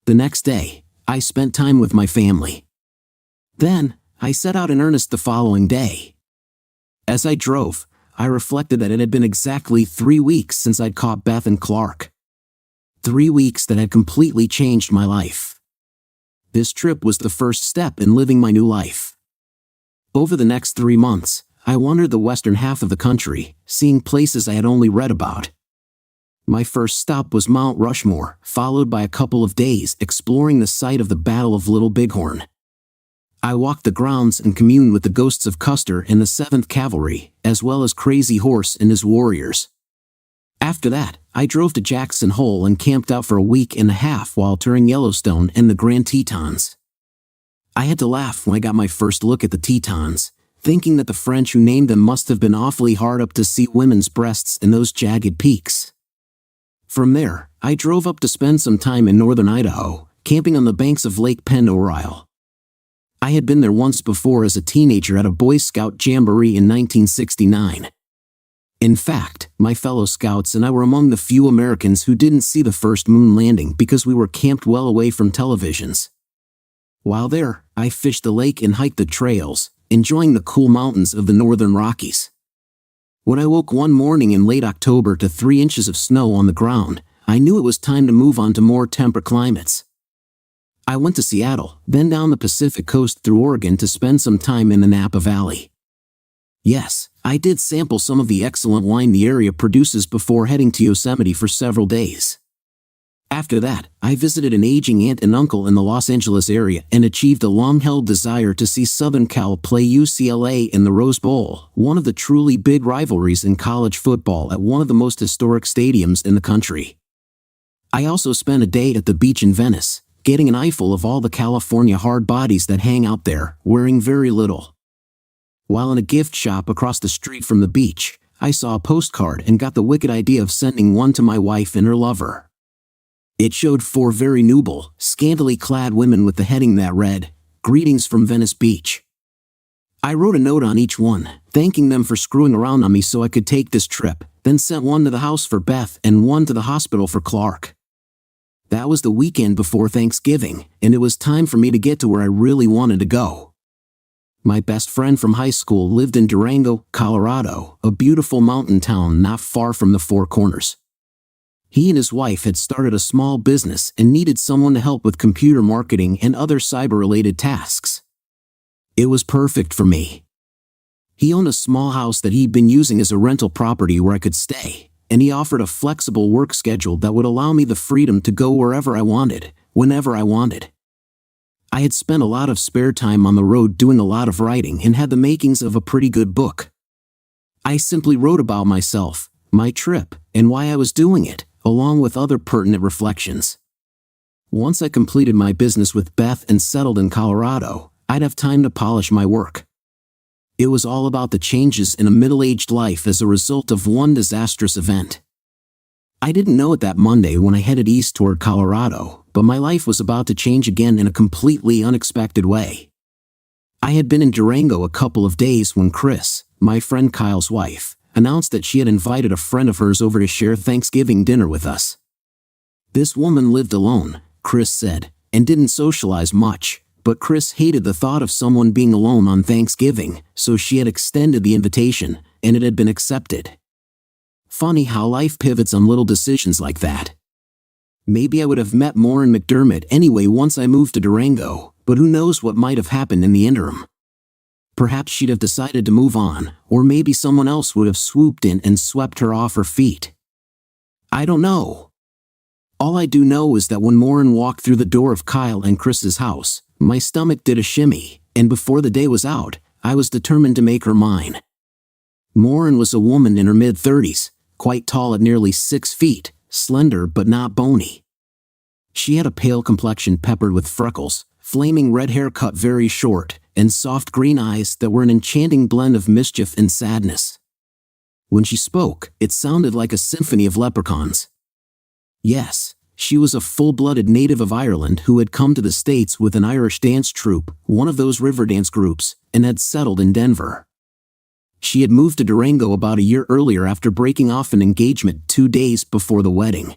The next day, I spent time with my family. Then, I set out in earnest the following day. As I drove, I reflected that it had been exactly 3 weeks since I'd caught Beth and Clark. 3 weeks that had completely changed my life. This trip was the first step in living my new life. Over the next 3 months, I wandered the western half of the country, seeing places I had only read about. My first stop was Mount Rushmore, followed by a couple of days exploring the site of the Battle of Little Bighorn. I walked the grounds and communed with the ghosts of Custer and the 7th Cavalry, as well as Crazy Horse and his warriors. After that, I drove to Jackson Hole and camped out for a week and a half while touring Yellowstone and the Grand Tetons. I had to laugh when I got my first look at the Tetons, thinking that the French who named them must have been awfully hard up to see women's breasts in those jagged peaks. From there, I drove up to spend some time in northern Idaho, camping on the banks of Lake Pend-Oreille. I had been there once before as a teenager at a Boy Scout jamboree in 1969. In fact, my fellow scouts and I were among the few Americans who didn't see the first moon landing because we were camped well away from televisions. While there, I fished the lake and hiked the trails, enjoying the cool mountains of the northern Rockies. When I woke one morning in late October to 3 inches of snow on the ground, I knew it was time to move on to more temperate climates. I went to Seattle, then down the Pacific coast through Oregon to spend some time in the Napa Valley. Yes, I did sample some of the excellent wine the area produces before heading to Yosemite for several days. After that, I visited an aging aunt and uncle in the Los Angeles area and achieved a long-held desire to see Southern Cal play UCLA in the Rose Bowl, one of the truly big rivalries in college football at one of the most historic stadiums in the country. I also spent a day at the beach in Venice, getting an eyeful of all the California hard bodies that hang out there, wearing very little. While in a gift shop across the street from the beach, I saw a postcard and got the wicked idea of sending one to my wife and her lover. It showed 4 very nubile, scantily clad women with the heading that read, "Greetings from Venice Beach." I wrote a note on each one, thanking them for screwing around on me so I could take this trip, then sent one to the house for Beth and one to the hospital for Clark. That was the weekend before Thanksgiving, and it was time for me to get to where I really wanted to go. My best friend from high school lived in Durango, Colorado, a beautiful mountain town not far from the Four Corners. He and his wife had started a small business and needed someone to help with computer marketing and other cyber-related tasks. It was perfect for me. He owned a small house that he'd been using as a rental property where I could stay, and he offered a flexible work schedule that would allow me the freedom to go wherever I wanted, whenever I wanted. I had spent a lot of spare time on the road doing a lot of writing and had the makings of a pretty good book. I simply wrote about myself, my trip, and why I was doing it, along with other pertinent reflections. Once I completed my business with Beth and settled in Colorado, I'd have time to polish my work. It was all about the changes in a middle-aged life as a result of one disastrous event. I didn't know it that Monday when I headed east toward Colorado, but my life was about to change again in a completely unexpected way. I had been in Durango a couple of days when Chris, my friend Kyle's wife, announced that she had invited a friend of hers over to share Thanksgiving dinner with us. This woman lived alone, Chris said, and didn't socialize much, but Chris hated the thought of someone being alone on Thanksgiving, so she had extended the invitation, and it had been accepted. Funny how life pivots on little decisions like that. Maybe I would have met Maureen McDermott anyway once I moved to Durango, but who knows what might have happened in the interim. Perhaps she'd have decided to move on, or maybe someone else would have swooped in and swept her off her feet. I don't know. All I do know is that when Maureen walked through the door of Kyle and Chris's house, my stomach did a shimmy, and before the day was out, I was determined to make her mine. Maureen was a woman in her mid-30s, quite tall at nearly 6 feet, slender but not bony. She had a pale complexion peppered with freckles, flaming red hair cut very short, and soft green eyes that were an enchanting blend of mischief and sadness. When she spoke, it sounded like a symphony of leprechauns. Yes, she was a full-blooded native of Ireland who had come to the States with an Irish dance troupe, one of those river dance groups, and had settled in Denver. She had moved to Durango about a year earlier after breaking off an engagement 2 days before the wedding.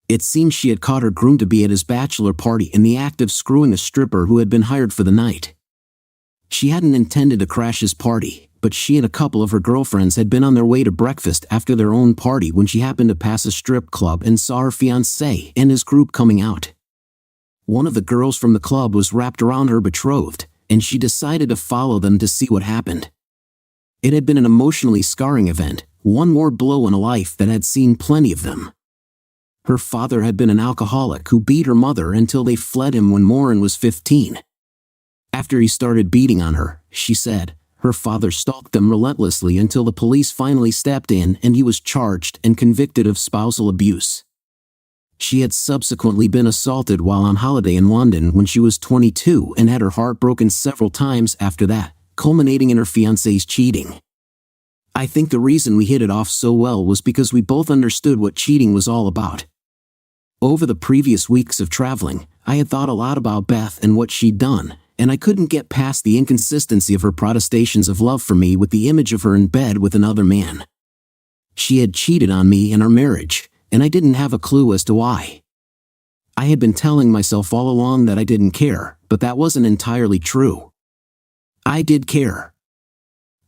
It seemed she had caught her groom-to-be at his bachelor party in the act of screwing a stripper who had been hired for the night. She hadn't intended to crash his party, but she and a couple of her girlfriends had been on their way to breakfast after their own party when she happened to pass a strip club and saw her fiancé and his group coming out. One of the girls from the club was wrapped around her betrothed, and she decided to follow them to see what happened. It had been an emotionally scarring event, one more blow in a life that had seen plenty of them. Her father had been an alcoholic who beat her mother until they fled him when Maureen was 15. After he started beating on her, she said, her father stalked them relentlessly until the police finally stepped in and he was charged and convicted of spousal abuse. She had subsequently been assaulted while on holiday in London when she was 22 and had her heart broken several times after that, culminating in her fiancé's cheating. I think the reason we hit it off so well was because we both understood what cheating was all about. Over the previous weeks of traveling, I had thought a lot about Beth and what she'd done, and I couldn't get past the inconsistency of her protestations of love for me with the image of her in bed with another man. She had cheated on me and our marriage, and I didn't have a clue as to why. I had been telling myself all along that I didn't care, but that wasn't entirely true. I did care.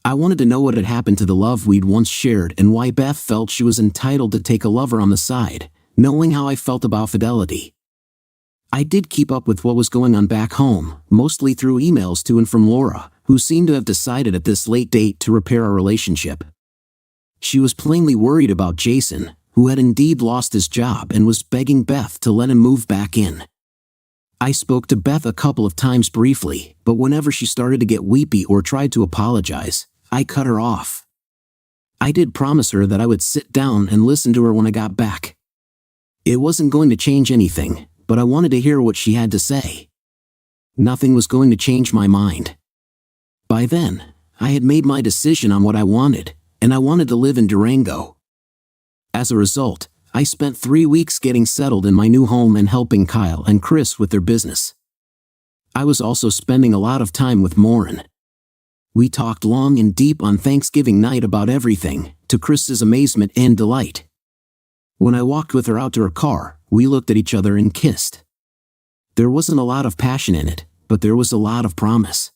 I wanted to know what had happened to the love we'd once shared and why Beth felt she was entitled to take a lover on the side, knowing how I felt about fidelity. I did keep up with what was going on back home, mostly through emails to and from Laura, who seemed to have decided at this late date to repair our relationship. She was plainly worried about Jason, who had indeed lost his job and was begging Beth to let him move back in. I spoke to Beth a couple of times briefly, but whenever she started to get weepy or tried to apologize, I cut her off. I did promise her that I would sit down and listen to her when I got back. It wasn't going to change anything, but I wanted to hear what she had to say. Nothing was going to change my mind. By then, I had made my decision on what I wanted, and I wanted to live in Durango. As a result, I spent 3 weeks getting settled in my new home and helping Kyle and Chris with their business. I was also spending a lot of time with Maureen. We talked long and deep on Thanksgiving night about everything, to Chris's amazement and delight. When I walked with her out to her car, we looked at each other and kissed. There wasn't a lot of passion in it, but there was a lot of promise.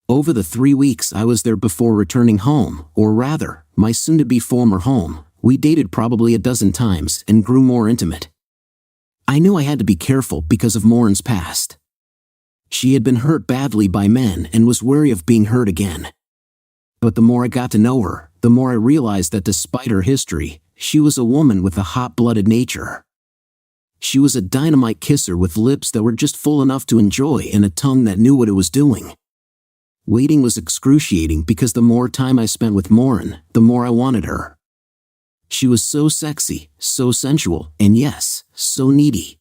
Over the 3 weeks I was there before returning home, or rather, my soon-to-be former home, we dated probably a dozen times and grew more intimate. I knew I had to be careful because of Maureen's past. She had been hurt badly by men and was wary of being hurt again. But the more I got to know her, the more I realized that despite her history, she was a woman with a hot-blooded nature. She was a dynamite kisser with lips that were just full enough to enjoy and a tongue that knew what it was doing. Waiting was excruciating because the more time I spent with Maureen, the more I wanted her. She was so sexy, so sensual, and yes, so needy.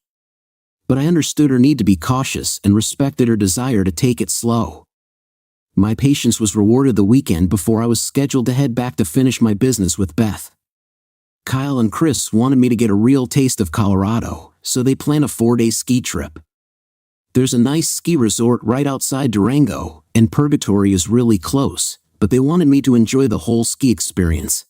But I understood her need to be cautious and respected her desire to take it slow. My patience was rewarded the weekend before I was scheduled to head back to finish my business with Beth. Kyle and Chris wanted me to get a real taste of Colorado, so they planned a 4-day ski trip. There's a nice ski resort right outside Durango, and Purgatory is really close, but they wanted me to enjoy the whole ski experience.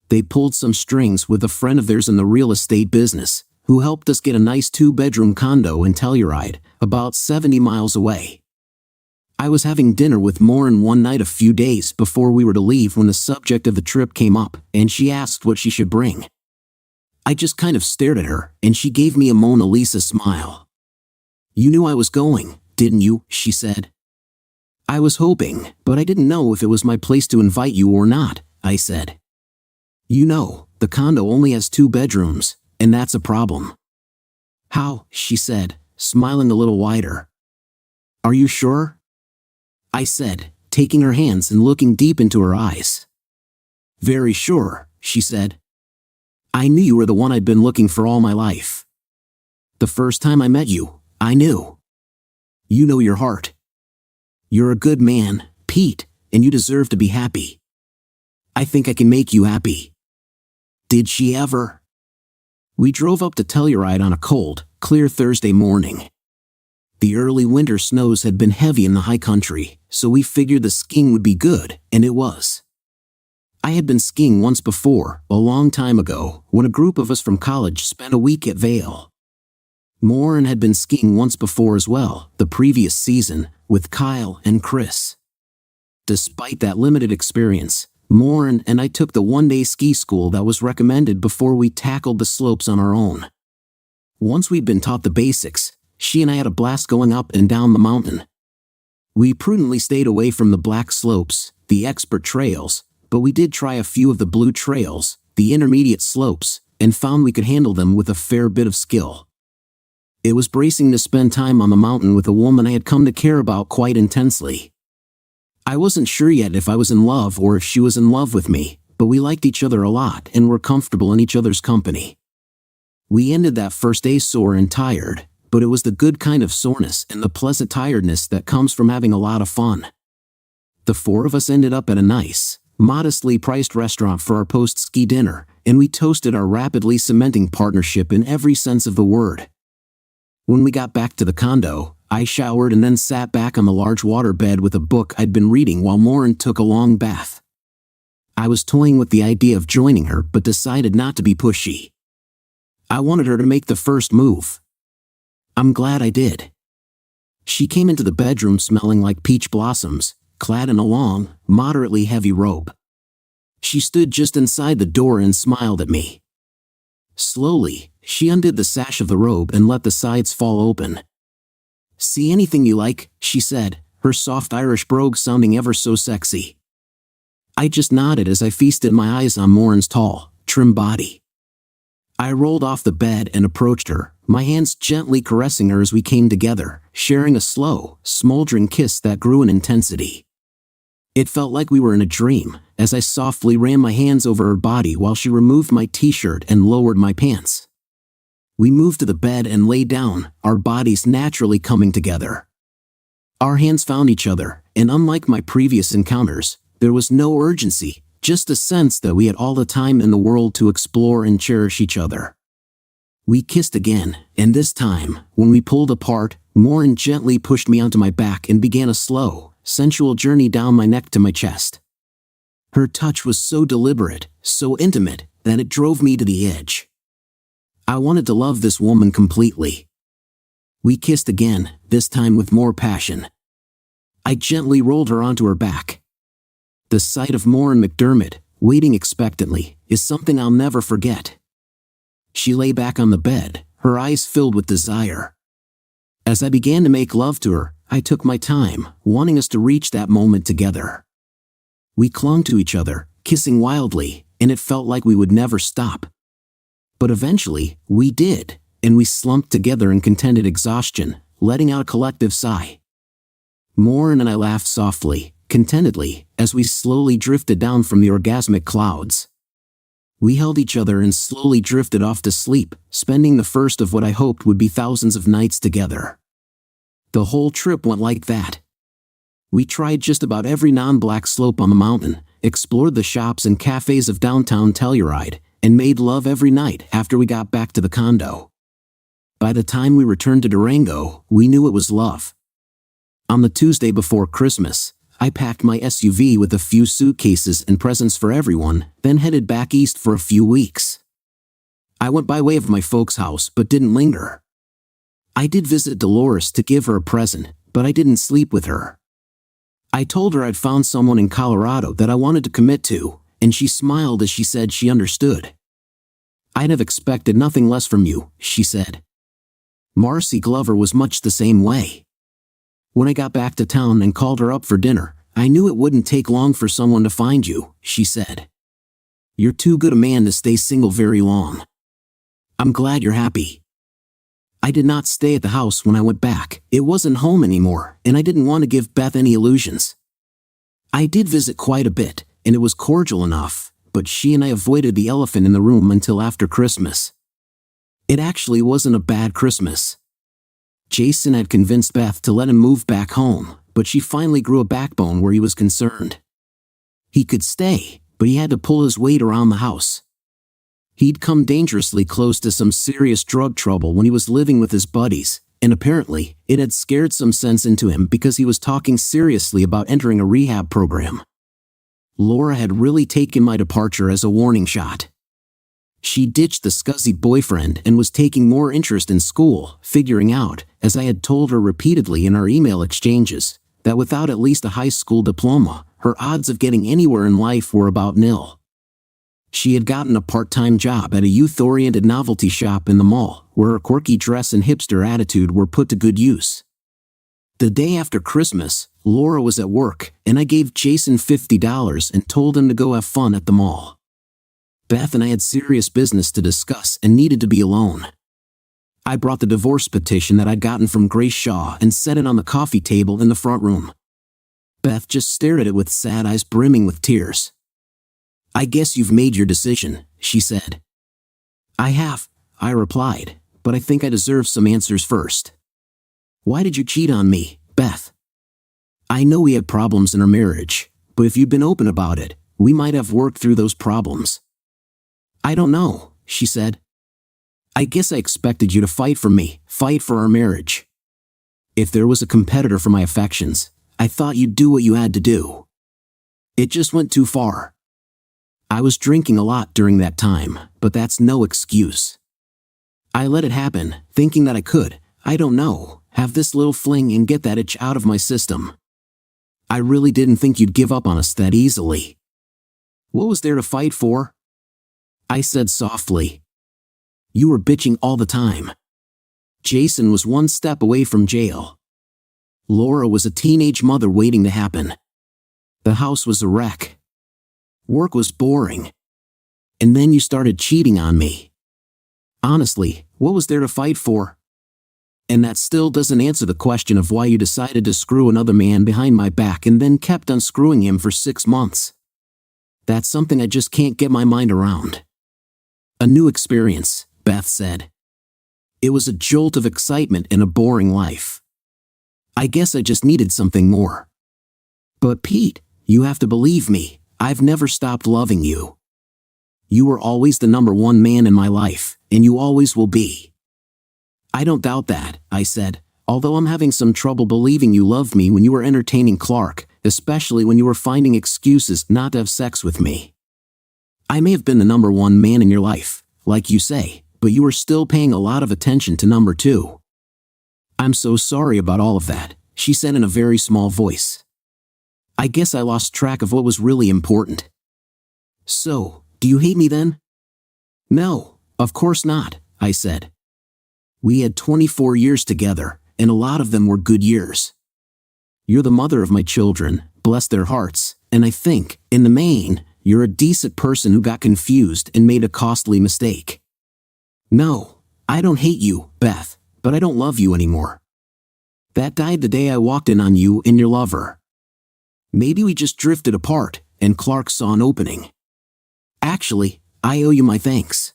They pulled some strings with a friend of theirs in the real estate business, who helped us get a nice 2-bedroom condo in Telluride, about 70 miles away. I was having dinner with Maureen one night a few days before we were to leave when the subject of the trip came up, and she asked what she should bring. I just kind of stared at her, and she gave me a Mona Lisa smile. "You knew I was going, didn't you?" she said. "I was hoping, but I didn't know if it was my place to invite you or not," I said. "You know, the condo only has 2 bedrooms, and that's a problem." "How?" she said, smiling a little wider. "Are you sure?" I said, taking her hands and looking deep into her eyes. "Very sure," she said. "I knew you were the one I'd been looking for all my life. The first time I met you, I knew." You know your heart. You're a good man, Pete, and you deserve to be happy. I think I can make you happy. Did she ever? We drove up to Telluride on a cold, clear Thursday morning. The early winter snows had been heavy in the high country, so we figured the skiing would be good, and it was. I had been skiing once before, a long time ago, when a group of us from college spent a week at Vail. Morin had been skiing once before as well, the previous season, with Kyle and Chris. Despite that limited experience, Morin and I took the one-day ski school that was recommended before we tackled the slopes on our own. Once we'd been taught the basics, she and I had a blast going up and down the mountain. We prudently stayed away from the black slopes, the expert trails, but we did try a few of the blue trails, the intermediate slopes, and found we could handle them with a fair bit of skill. It was bracing to spend time on the mountain with a woman I had come to care about quite intensely. I wasn't sure yet if I was in love or if she was in love with me, but we liked each other a lot and were comfortable in each other's company. We ended that first day sore and tired, but it was the good kind of soreness and the pleasant tiredness that comes from having a lot of fun. The four of us ended up at a nice, modestly priced restaurant for our post-ski dinner, and we toasted our rapidly cementing partnership in every sense of the word. When we got back to the condo, I showered and then sat back on the large waterbed with a book I'd been reading while Morin took a long bath. I was toying with the idea of joining her but decided not to be pushy. I wanted her to make the first move. I'm glad I did. She came into the bedroom smelling like peach blossoms, clad in a long, moderately heavy robe. She stood just inside the door and smiled at me. Slowly, she undid the sash of the robe and let the sides fall open. "See anything you like?" she said, her soft Irish brogue sounding ever so sexy. I just nodded as I feasted my eyes on Morin's tall, trim body. I rolled off the bed and approached her, my hands gently caressing her as we came together, sharing a slow, smoldering kiss that grew in intensity. It felt like we were in a dream, as I softly ran my hands over her body while she removed my t-shirt and lowered my pants. We moved to the bed and lay down, our bodies naturally coming together. Our hands found each other, and unlike my previous encounters, there was no urgency, just a sense that we had all the time in the world to explore and cherish each other. We kissed again, and this time, when we pulled apart, Morin gently pushed me onto my back and began a slow, sensual journey down my neck to my chest. Her touch was so deliberate, so intimate, that it drove me to the edge. I wanted to love this woman completely. We kissed again, this time with more passion. I gently rolled her onto her back. The sight of Morin McDermott, waiting expectantly, is something I'll never forget. She lay back on the bed, her eyes filled with desire. As I began to make love to her, I took my time, wanting us to reach that moment together. We clung to each other, kissing wildly, and it felt like we would never stop. But eventually, we did, and we slumped together in contented exhaustion, letting out a collective sigh. Morin and I laughed softly, contentedly, as we slowly drifted down from the orgasmic clouds. We held each other and slowly drifted off to sleep, spending the first of what I hoped would be thousands of nights together. The whole trip went like that. We tried just about every non-black slope on the mountain, explored the shops and cafes of downtown Telluride, and made love every night after we got back to the condo. By the time we returned to Durango, we knew it was love. On the Tuesday before Christmas, I packed my SUV with a few suitcases and presents for everyone, then headed back east for a few weeks. I went by way of my folks' house but didn't linger. I did visit Dolores to give her a present, but I didn't sleep with her. I told her I'd found someone in Colorado that I wanted to commit to, and she smiled as she said she understood. "I'd have expected nothing less from you," she said. Marcy Glover was much the same way. When I got back to town and called her up for dinner, "I knew it wouldn't take long for someone to find you," she said. "You're too good a man to stay single very long. I'm glad you're happy." I did not stay at the house when I went back. It wasn't home anymore, and I didn't want to give Beth any illusions. I did visit quite a bit, and it was cordial enough, but she and I avoided the elephant in the room until after Christmas. It actually wasn't a bad Christmas. Jason had convinced Beth to let him move back home, but she finally grew a backbone where he was concerned. He could stay, but he had to pull his weight around the house. He'd come dangerously close to some serious drug trouble when he was living with his buddies, and apparently, it had scared some sense into him because he was talking seriously about entering a rehab program. Laura had really taken my departure as a warning shot. She ditched the scuzzy boyfriend and was taking more interest in school, figuring out, as I had told her repeatedly in our email exchanges, that without at least a high school diploma, her odds of getting anywhere in life were about nil. She had gotten a part-time job at a youth-oriented novelty shop in the mall, where her quirky dress and hipster attitude were put to good use. The day after Christmas, Laura was at work, and I gave Jason $50 and told him to go have fun at the mall. Beth and I had serious business to discuss and needed to be alone. I brought the divorce petition that I'd gotten from Grace Shaw and set it on the coffee table in the front room. Beth just stared at it with sad eyes brimming with tears. "I guess you've made your decision," she said. "I have," I replied, "but I think I deserve some answers first. Why did you cheat on me, Beth? I know we had problems in our marriage, but if you'd been open about it, we might have worked through those problems." "I don't know," she said. "I guess I expected you to fight for me, fight for our marriage. If there was a competitor for my affections, I thought you'd do what you had to do. It just went too far. I was drinking a lot during that time, but that's no excuse. I let it happen, thinking that I could, I don't know, have this little fling and get that itch out of my system. I really didn't think you'd give up on us that easily. What was there to fight for?" I said softly. "You were bitching all the time. Jason was one step away from jail. Laura was a teenage mother waiting to happen. The house was a wreck. Work was boring. And then you started cheating on me. Honestly, what was there to fight for? And that still doesn't answer the question of why you decided to screw another man behind my back and then kept unscrewing him for 6 months. That's something I just can't get my mind around." "A new experience," Beth said. "It was a jolt of excitement in a boring life. I guess I just needed something more. But Pete, you have to believe me, I've never stopped loving you. You were always the number one man in my life, and you always will be." "I don't doubt that," I said, "although I'm having some trouble believing you loved me when you were entertaining Clark, especially when you were finding excuses not to have sex with me. I may have been the number one man in your life, like you say, but you were still paying a lot of attention to number two." "I'm so sorry about all of that," she said in a very small voice. "I guess I lost track of what was really important." "So, do you hate me then?" "No, of course not," I said. "We had 24 years together, and a lot of them were good years. You're the mother of my children, bless their hearts, and I think, in the main, you're a decent person who got confused and made a costly mistake. No, I don't hate you, Beth, but I don't love you anymore. That died the day I walked in on you and your lover. Maybe we just drifted apart, and Clark saw an opening. Actually, I owe you my thanks.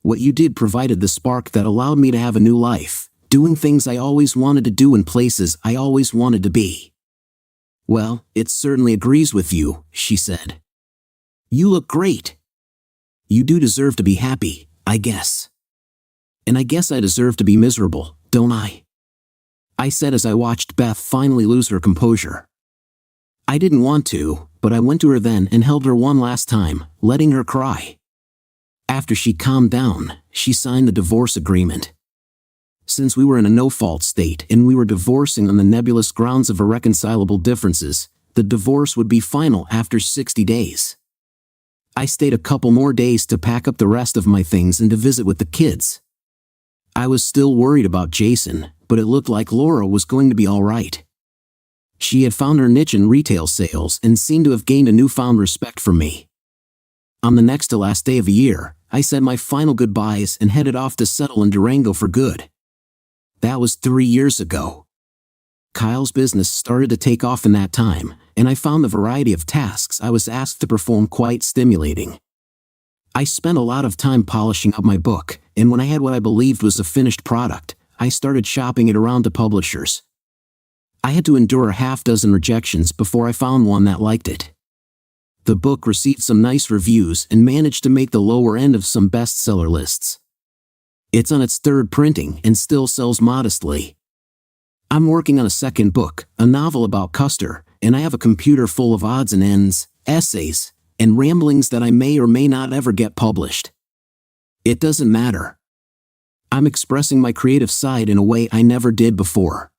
What you did provided the spark that allowed me to have a new life, doing things I always wanted to do in places I always wanted to be." "Well, it certainly agrees with you," she said. "You look great. You do deserve to be happy, I guess. And I guess I deserve to be miserable, don't I?" I said as I watched Beth finally lose her composure. I didn't want to, but I went to her then and held her one last time, letting her cry. After she calmed down, she signed the divorce agreement. Since we were in a no-fault state and we were divorcing on the nebulous grounds of irreconcilable differences, the divorce would be final after 60 days. I stayed a couple more days to pack up the rest of my things and to visit with the kids. I was still worried about Jason, but it looked like Laura was going to be all right. She had found her niche in retail sales and seemed to have gained a newfound respect for me. On the next to last day of the year, I said my final goodbyes and headed off to settle in Durango for good. That was 3 years ago. Kyle's business started to take off in that time, and I found the variety of tasks I was asked to perform quite stimulating. I spent a lot of time polishing up my book, and when I had what I believed was a finished product, I started shopping it around to publishers. I had to endure a half-dozen rejections before I found one that liked it. The book received some nice reviews and managed to make the lower end of some bestseller lists. It's on its third printing and still sells modestly. I'm working on a second book, a novel about Custer, and I have a computer full of odds and ends, essays, and ramblings that I may or may not ever get published. It doesn't matter. I'm expressing my creative side in a way I never did before.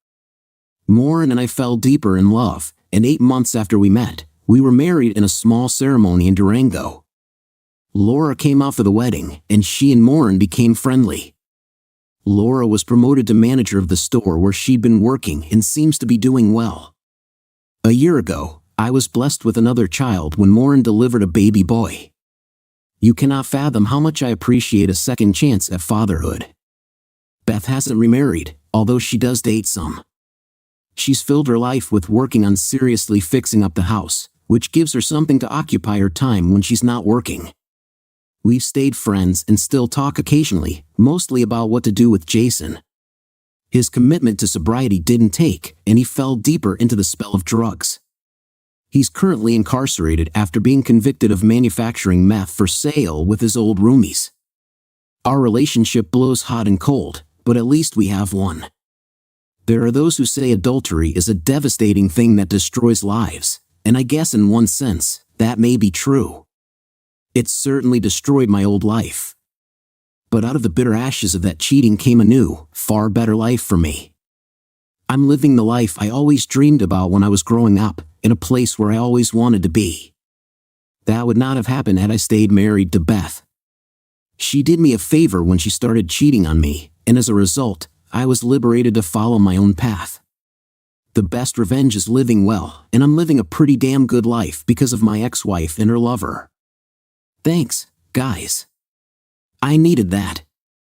Morin and I fell deeper in love, and 8 months after we met, we were married in a small ceremony in Durango. Laura came out for the wedding, and she and Morin became friendly. Laura was promoted to manager of the store where she'd been working and seems to be doing well. A year ago, I was blessed with another child when Morin delivered a baby boy. You cannot fathom how much I appreciate a second chance at fatherhood. Beth hasn't remarried, although she does date some. She's filled her life with working on seriously fixing up the house, which gives her something to occupy her time when she's not working. We've stayed friends and still talk occasionally, mostly about what to do with Jason. His commitment to sobriety didn't take, and he fell deeper into the spell of drugs. He's currently incarcerated after being convicted of manufacturing meth for sale with his old roomies. Our relationship blows hot and cold, but at least we have one. There are those who say adultery is a devastating thing that destroys lives, and I guess in one sense, that may be true. It certainly destroyed my old life. But out of the bitter ashes of that cheating came a new, far better life for me. I'm living the life I always dreamed about when I was growing up, in a place where I always wanted to be. That would not have happened had I stayed married to Beth. She did me a favor when she started cheating on me, and as a result, I was liberated to follow my own path. The best revenge is living well, and I'm living a pretty damn good life because of my ex-wife and her lover. Thanks, guys. I needed that.